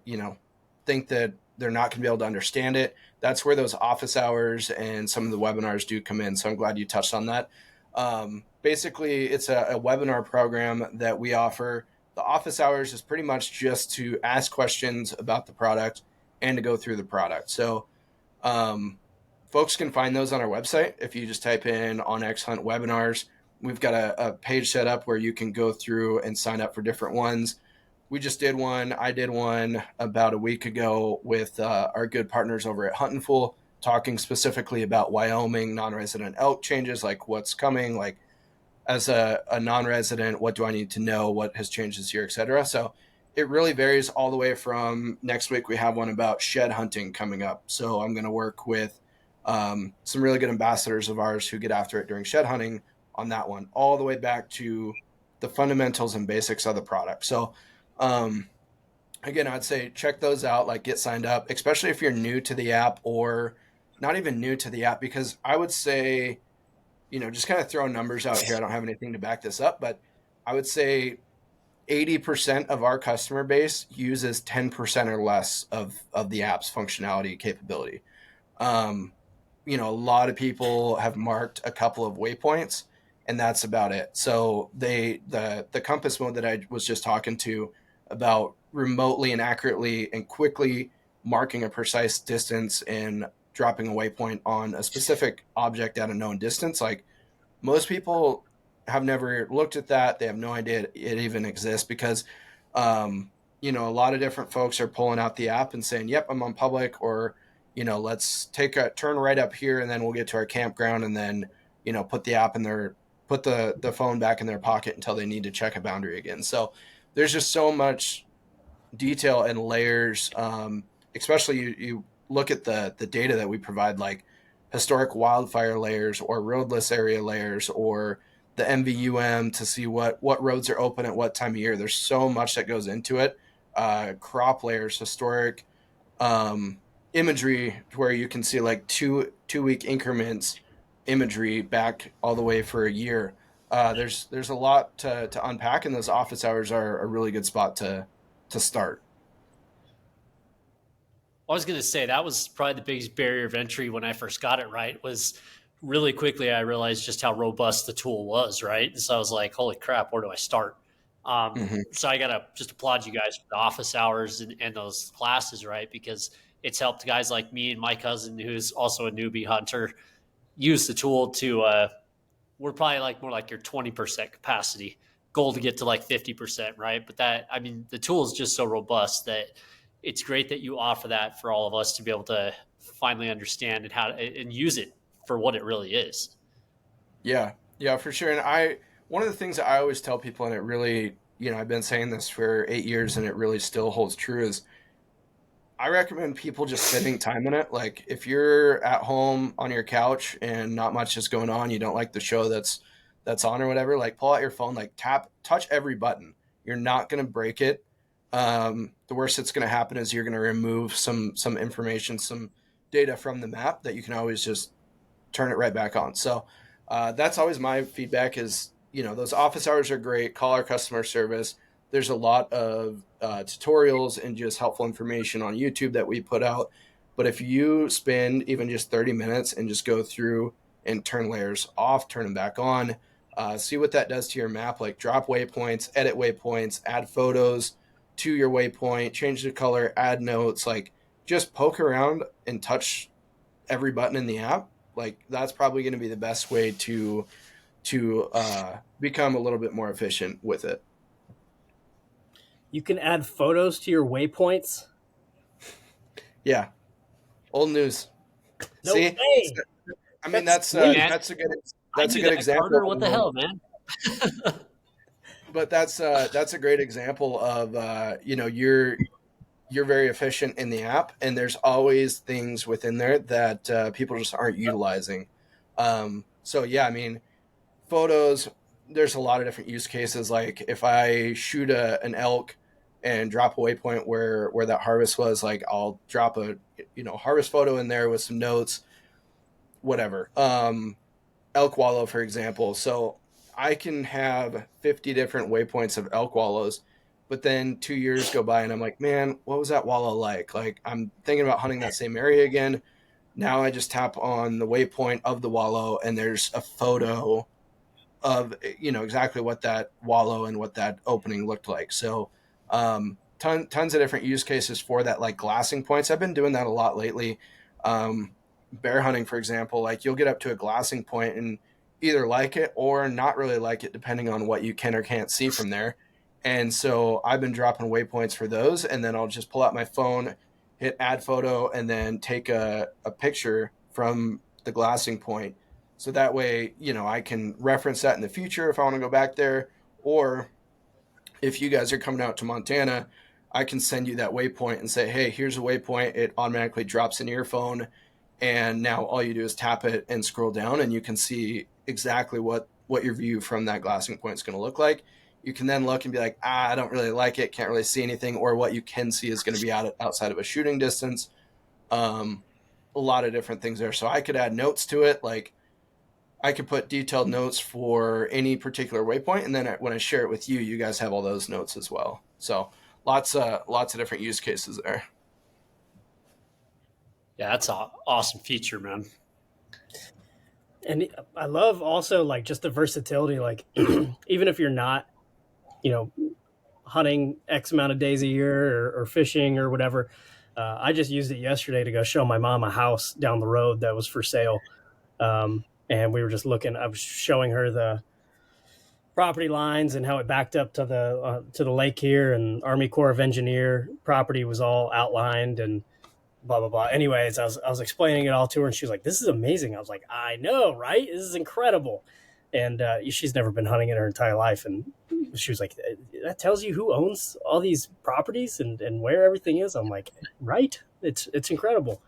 think that they're not going to be able to understand it. That's where those office hours and some of the webinars do come in. So I'm glad you touched on that. Basically, it's a webinar program that we offer. The office hours is pretty much just to ask questions about the product and to go through the product. So um, folks can find those on our website. If you just type in OnX Hunt webinars, we've got a page set up where you can go through and sign up for different ones. We just did one. I did one about a week ago with our good partners over at Huntin' Fool, talking specifically about Wyoming non-resident elk changes, like what's coming, like as a non-resident, what do I need to know, what has changed this year, etc. So it really varies all the way from next week. We have one about shed hunting coming up. So I'm going to work with some really good ambassadors of ours who get after it during shed hunting on that one, all the way back to the fundamentals and basics of the product. So um, again, I'd say check those out, like get signed up, especially if you're new to the app or not even new to the app, because I would say, just kind of throwing numbers out here. I don't have anything to back this up, but I would say 80% of our customer base uses 10% or less of the app's functionality capability. A lot of people have marked a couple of waypoints and that's about it. So the compass mode that I was just talking to about remotely and accurately and quickly marking a precise distance and dropping a waypoint on a specific object at a known distance, like most people have never looked at that. They have no idea it even exists because, a lot of different folks are pulling out the app and saying, yep, I'm on public, or, let's take a turn right up here and then we'll get to our campground, and then, put the app in their, put the phone back in their pocket until they need to check a boundary again. So there's just so much detail and layers. Especially you look at the data that we provide, like historic wildfire layers or roadless area layers or the MVUM to see what roads are open at what time of year. There's so much that goes into it. Crop layers, historic um, imagery where you can see like two week increments imagery back all the way for a year. There's a lot to unpack, and those office hours are a really good spot to start. I was going to say that was probably the biggest barrier of entry when I first got it right. Was really quickly I realized just how robust the tool was, right? And so I was like, holy crap, where do I start? Mm-hmm. So I got to just applaud you guys for the office hours and those classes, right? Because it's helped guys like me and my cousin, who's also a newbie hunter, use the tool to we're probably like more like your 20% capacity goal to get to like 50%, right? But that, I mean, the tool is just so robust that it's great that you offer that for all of us to be able to finally understand and how to, and use it for what it really is. Yeah, yeah, for sure. And one of the things that I always tell people, and it really, I've been saying this for 8 years, and it really still holds true, is I recommend people just spending time in it. Like if you're at home on your couch and not much is going on, you don't like the show that's on or whatever, like pull out your phone, like touch every button. You're not going to break it. The worst that's going to happen is you're going to remove some information, some data from the map that you can always just turn it right back on. So that's always my feedback is, those office hours are great. Call our customer service. There's a lot of tutorials and just helpful information on YouTube that we put out. But if you spend even just 30 minutes and just go through and turn layers off, turn them back on, see what that does to your map, like drop waypoints, edit waypoints, add photos to your waypoint, change the color, add notes, like just poke around and touch every button in the app. Like that's probably going to be the best way to become a little bit more efficient with it. You can add photos to your waypoints. Yeah, old news. No See, way. I mean That's Hey, neat. man, I that's a knew good that, example. Carter. What the hell, man? But that's a great example of you're very efficient in the app, and there's always things within there that people just aren't utilizing. So yeah, I mean, photos. There's a lot of different use cases. Like if I shoot an elk and drop a waypoint where that harvest was, like I'll drop a harvest photo in there with some notes, whatever. Elk wallow, for example. So I can have 50 different waypoints of elk wallows, but then 2 years go by and I'm like, man, what was that wallow like? Like I'm thinking about hunting that same area again. Now I just tap on the waypoint of the wallow and there's a photo of exactly what that wallow and what that opening looked like. So tons of different use cases for that, like glassing points. I've been doing that a lot lately. Bear hunting, for example, like you'll get up to a glassing point and either like it or not really like it depending on what you can or can't see from there. And so I've been dropping waypoints for those, and then I'll just pull out my phone, hit add photo, and then take a picture from the glassing point, so that way I can reference that in the future if I want to go back there, or if you guys are coming out to Montana, I can send you that waypoint and say, hey, here's a waypoint. It automatically drops into your phone, and now all you do is tap it and scroll down, and you can see exactly what your view from that glassing point is going to look like. You can then look and be like, I don't really like it, can't really see anything, or what you can see is going to be outside of a shooting distance. A lot of different things there. So I could add notes to it, like I could put detailed notes for any particular waypoint, and then when I share it with you, you guys have all those notes as well. So lots of different use cases there. Yeah, that's an awesome feature, man. And I love also like just the versatility. Like even if you're not, you know, hunting X amount of days a year or fishing or whatever, I just used it yesterday to go show my mom a house down the road that was for sale. And we were just looking. I was showing her the property lines and how it backed up to the lake here, and Army Corps of Engineer property was all outlined and blah blah blah. Anyways, I was explaining it all to her, and she was like, "This is amazing." I was like, "I know, right? This is incredible." And she's never been hunting in her entire life, and she was like, "That tells you who owns all these properties and where everything is." I'm like, "Right? It's incredible."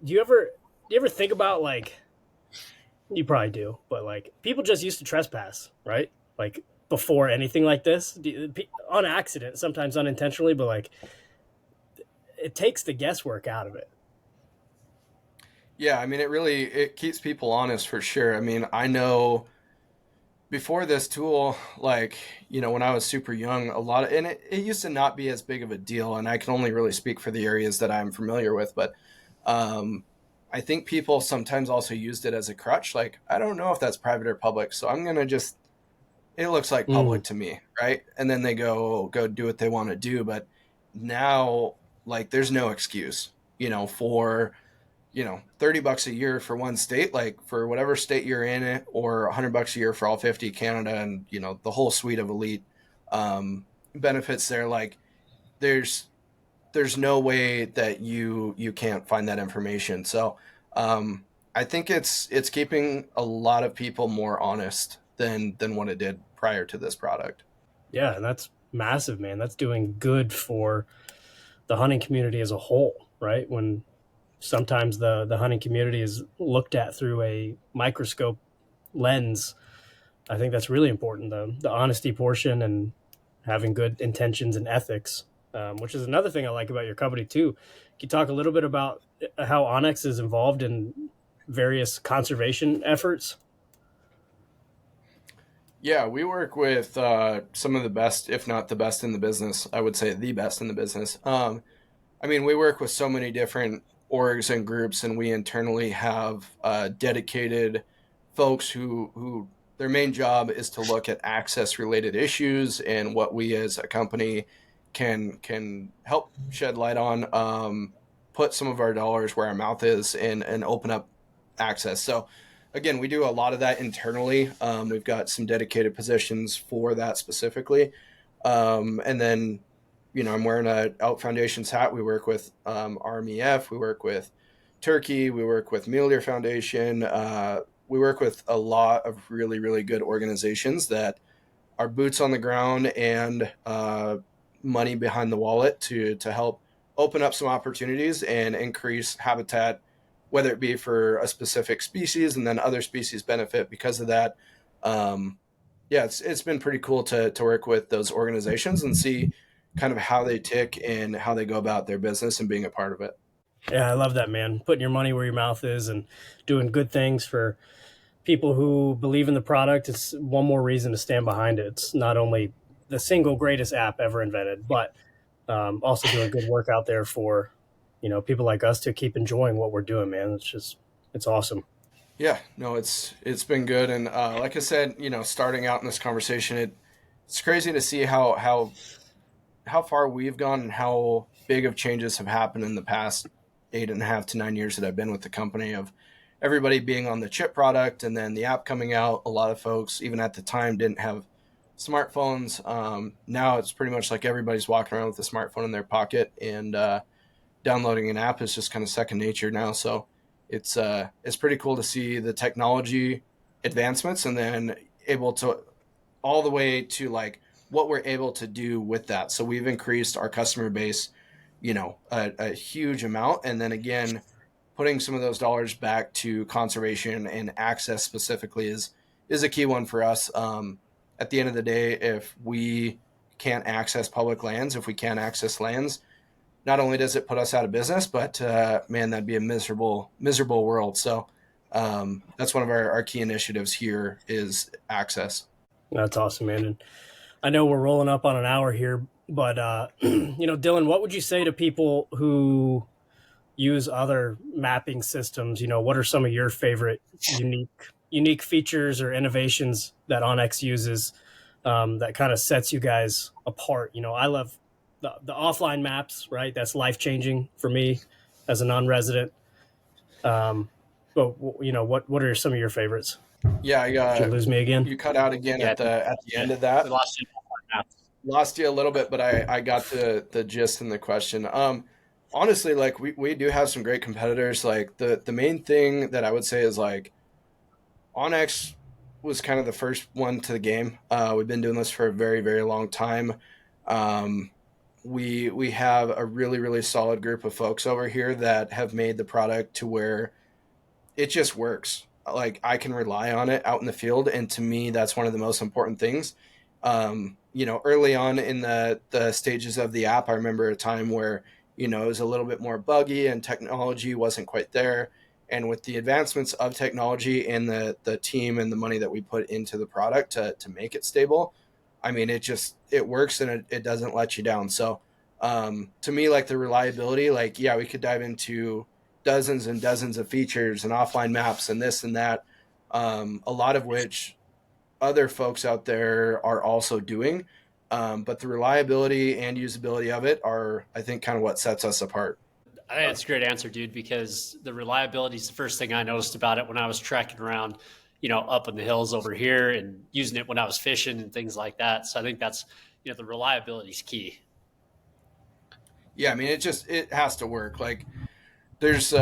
Do you ever think about like you probably do, but like people just used to trespass, right? Like before anything like this, on accident, sometimes unintentionally, but like it takes the guesswork out of it. Yeah, I mean, it keeps people honest for sure. I mean, I know before this tool, like, when I was super young, and it used to not be as big of a deal. And I can only really speak for the areas that I'm familiar with. But um, I think people sometimes also used it as a crutch. Like, I don't know if that's private or public. So I'm going to just, it looks like Mm. public to me. Right. And then they go do what they want to do. But now, like, there's no excuse, for $30 a year for one state, like for whatever state you're in it, or $100 a year for all 50 Canada, and the whole suite of elite benefits there. Like there's there's no way that you can't find that information. So I think it's keeping a lot of people more honest than what it did prior to this product. Yeah, and that's massive, man. That's doing good for the hunting community as a whole, right? When sometimes the hunting community is looked at through a microscope lens, I think that's really important. The honesty portion and having good intentions and ethics, which is another thing I like about your company too. Can you talk a little bit about how OnX is involved in various conservation efforts? Yeah, we work with some of the best, if not the best in the business. I would say the best in the business. I mean, we work with so many different orgs and groups, and we internally have dedicated folks who their main job is to look at access related issues and what we as a company can help shed light on, put some of our dollars where our mouth is, and open up access. So again, we do a lot of that internally. We've got some dedicated positions for that specifically, and then I'm wearing a Out Foundation's hat. We work with RMEF, we work with Turkey, we work with Mule Deer Foundation. We work with a lot of really, really good organizations that are boots on the ground and money behind the wallet to help open up some opportunities and increase habitat, whether it be for a specific species and then other species benefit because of that. Um, yeah, it's been pretty cool to work with those organizations and see kind of how they tick and how they go about their business and being a part of it. Yeah, I love that, man. Putting your money where your mouth is and doing good things for people who believe in the product. It's one more reason to stand behind it. It's not only the single greatest app ever invented, but also doing good work out there for people like us to keep enjoying what we're doing, man. It's awesome. Yeah, no, it's been good, and like I said, starting out in this conversation, it's crazy to see how far we've gone and how big of changes have happened in the past 8.5 to 9 years that I've been with the company, of everybody being on the chip product and then the app coming out. A lot of folks, even at the time, didn't have smartphones. Now it's pretty much like everybody's walking around with a smartphone in their pocket, and downloading an app is just kind of second nature now. So it's pretty cool to see the technology advancements, and then able to all the way to like what we're able to do with that. So we've increased our customer base, a huge amount. And then again, putting some of those dollars back to conservation and access specifically is a key one for us. At the end of the day, if we can't access public lands, if we can't access lands, not only does it put us out of business, but man, that'd be a miserable world. So that's one of our key initiatives here is access. That's awesome, man. And I know we're rolling up on an hour here, but Dylan, what would you say to people who use other mapping systems, what are some of your favorite unique features or innovations that OnX uses that kind of sets you guys apart? I love the offline maps, right? That's life changing for me as a non-resident. But what are some of your favorites? Yeah, Did you lose me again? you cut out again Yeah, at the yeah. end of We that. lost you. Lost you a little bit, but I got the gist and the question. Honestly, like we do have some great competitors. Like the main thing that I would say is like OnX was kind of the first one to the game. We've been doing this for a very, very long time. Um, we have a really, really solid group of folks over here that have made the product to where it just works. Like I can rely on it out in the field, and to me, that's one of the most important things. Early on in the stages of the app, I remember a time where it was a little bit more buggy and technology wasn't quite there. And with the advancements of technology and the team and the money that we put into the product to make it stable, I mean, it works and it doesn't let you down. So to me, like the reliability, like yeah, we could dive into dozens and dozens of features and offline maps and this and that, a lot of which other folks out there are also doing. But the reliability and usability of it are, I think, kind of what sets us apart. I think that's a great answer, dude, because the reliability is the first thing I noticed about it when I was trekking around, up in the hills over here and using it when I was fishing and things like that. So I think that's, the reliability is key. Yeah, I mean, it has to work. Like there's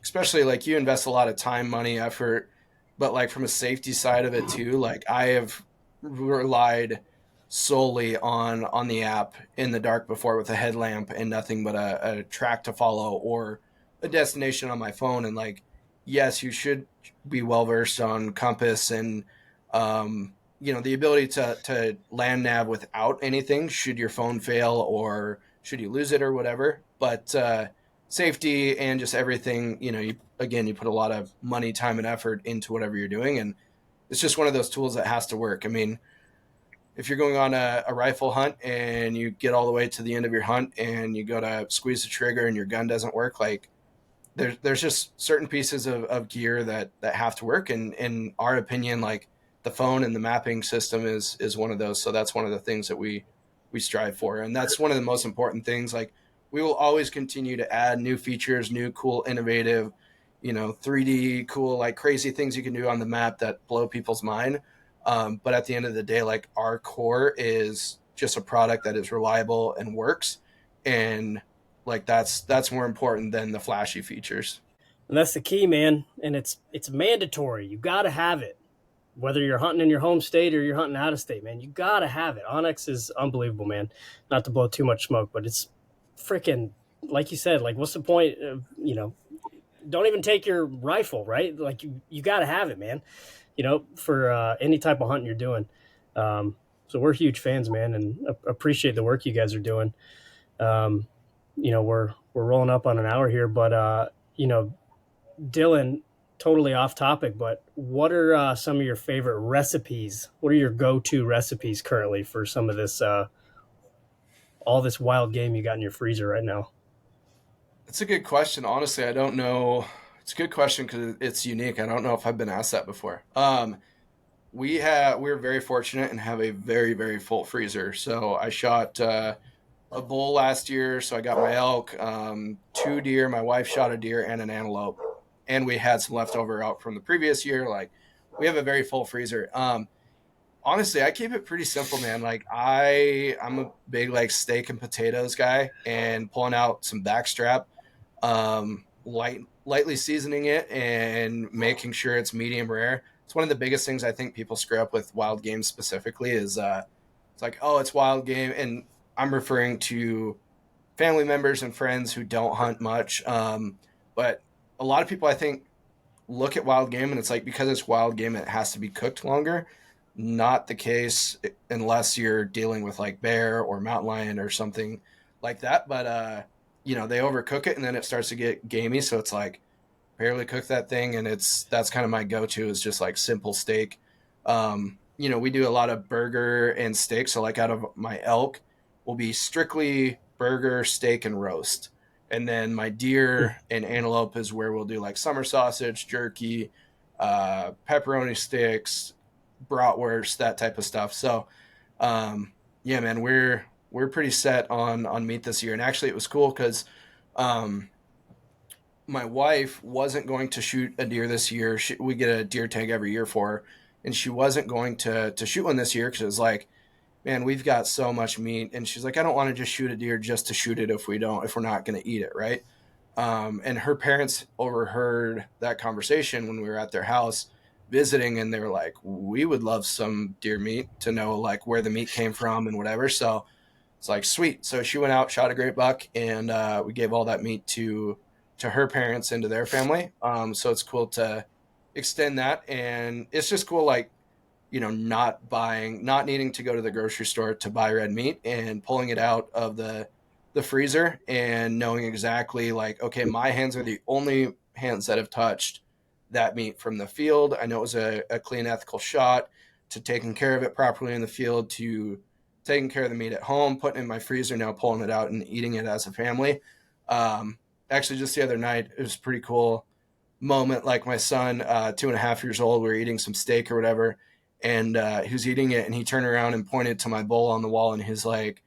especially like you invest a lot of time, money, effort, but like from a safety side of it too, like I have relied solely on the app in the dark before with a headlamp and nothing but a track to follow or a destination on my phone. And like, yes, you should be well versed on compass and the ability to land nav without anything should your phone fail or should you lose it or whatever. But safety and just everything, you put a lot of money, time, and effort into whatever you're doing, and it's just one of those tools that has to work. I mean, if you're going on a rifle hunt and you get all the way to the end of your hunt and you go to squeeze the trigger and your gun doesn't work, like there's just certain pieces of gear that have to work, and in our opinion, like the phone and the mapping system is one of those. So that's one of the things that we strive for, and that's one of the most important things. Like we will always continue to add new features, new cool innovative 3D cool, like crazy things you can do on the map that blow people's mind. But at the end of the day, like our core is just a product that is reliable and works, and like that's more important than the flashy features. And that's the key, man. And it's mandatory. You got to have it, whether you're hunting in your home state or you're hunting out of state, man. You got to have it. OnX is unbelievable, man. Not to blow too much smoke, but it's freaking, like you said. Like, what's the point of don't even take your rifle, right? Like you got to have it, man. For any type of hunting you're doing. So we're huge fans, man, and appreciate the work you guys are doing. Um, we're rolling up on an hour here, but Dylan, totally off topic, but what are some of your favorite recipes? What are your go-to recipes currently for some of this all this wild game you got in your freezer right now? It's a good question. Honestly, I don't know. It's a good question because it's unique. I don't know if I've been asked that before. We're very fortunate and have a very, very full freezer. So I shot a bull last year, so I got my elk, two deer. My wife shot a deer and an antelope, and we had some leftover out from the previous year. Like we have a very full freezer. Honestly, I keep it pretty simple, man. Like I'm a big like steak and potatoes guy, and pulling out some backstrap, lightly seasoning it and making sure it's medium rare. It's one of the biggest things I think people screw up with wild game specifically is it's like, oh, it's wild game, and I'm referring to family members and friends who don't hunt much. But a lot of people, I think, look at wild game and it's like because it's wild game, it has to be cooked longer. Not the case unless you're dealing with like bear or mountain lion or something like that. But they overcook it and then it starts to get gamey. So it's like barely cook that thing, and that's kind of my go-to is just like simple steak. We do a lot of burger and steak. So like out of my elk will be strictly burger, steak, and roast. And then my deer and antelope is where we'll do like summer sausage, jerky, pepperoni sticks, bratwurst, that type of stuff. So, yeah, man, we're pretty set on meat this year. And actually, it was cool because um, my wife wasn't going to shoot a deer this year. We get a deer tag every year for her, and she wasn't going to shoot one this year because it was like, man, we've got so much meat, and she's like, I don't want to just shoot a deer just to shoot it if we're not going to eat it, right? And her parents overheard that conversation when we were at their house visiting, and they were like, we would love some deer meat to know like where the meat came from and whatever. So it's like, sweet. So she went out, shot a great buck, and we gave all that meat to her parents and to their family. So it's cool to extend that, and it's just cool, like, not needing to go to the grocery store to buy red meat and pulling it out of the freezer and knowing exactly like, okay, my hands are the only hands that have touched that meat from the field. I know it was a clean, ethical shot, to taking care of it properly in the field, to taking care of the meat at home, putting it in my freezer, now pulling it out and eating it as a family. Actually, just the other night, it was a pretty cool moment. Like my son, 2.5 years old, we were eating some steak or whatever, and he was eating it, and he turned around and pointed to my bowl on the wall, and he's like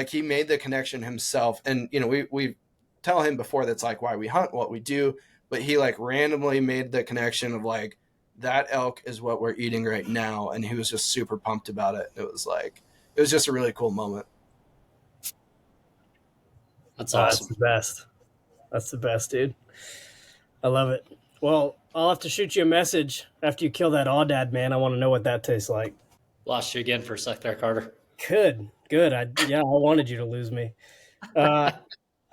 he made the connection himself. And we tell him before that's like why we hunt, what we do, but he like randomly made the connection of like, that elk is what we're eating right now, and he was just super pumped about it. It was just a really cool moment. That's That's awesome. the best. That's the best, dude. I love it. Well, I'll have to shoot you a message after you kill that aoudad, man. I want to know what that tastes like. Lost you again for a sec there, Carter. Good. I wanted you to lose me. I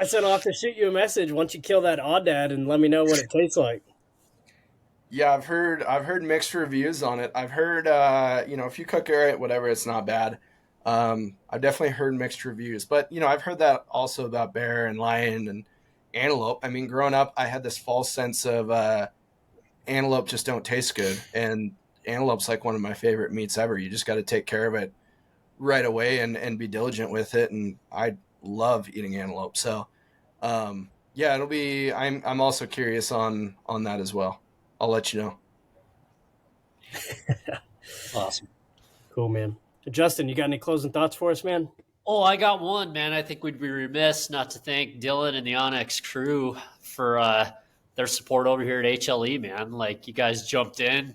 said I'll have to shoot you a message once you kill that aoudad and let me know what it tastes like. Yeah, I've heard mixed reviews on it. I've heard if you cook it right, whatever, it's not bad. I've definitely heard mixed reviews, but I've heard that also about bear and lion and antelope. I mean, growing up, I had this false sense of antelope just don't taste good, and antelope's like one of my favorite meats ever. You just got to take care of it right away and be diligent with it, and I love eating antelope. So, yeah, it'll be. I'm also curious on that as well. I'll let you know. Awesome. Cool, man. Justin, you got any closing thoughts for us, man? Oh, I got one, man. I think we'd be remiss not to thank Dylan and the OnX crew for their support over here at HLE, man. Like, you guys jumped in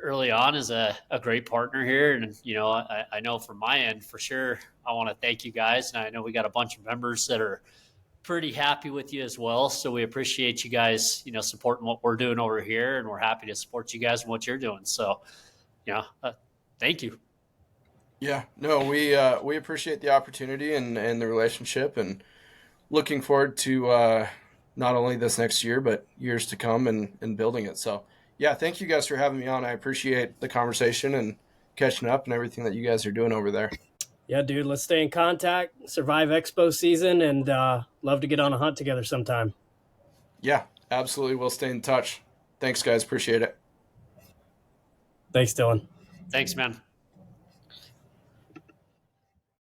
early on as a great partner here. And, I know from my end, for sure, I want to thank you guys. And I know we got a bunch of members that are pretty happy with you as well. So we appreciate you guys, supporting what we're doing over here. And we're happy to support you guys and what you're doing. So, thank you. Yeah, no, we appreciate the opportunity and the relationship, and looking forward to not only this next year but years to come and building it. So yeah, thank you guys for having me on. I appreciate the conversation and catching up and everything that you guys are doing over there. Yeah, dude, let's stay in contact, survive Expo season, and love to get on a hunt together sometime. Yeah, absolutely. We'll stay in touch. Thanks, guys. Appreciate it. Thanks, Dylan. Thanks, man.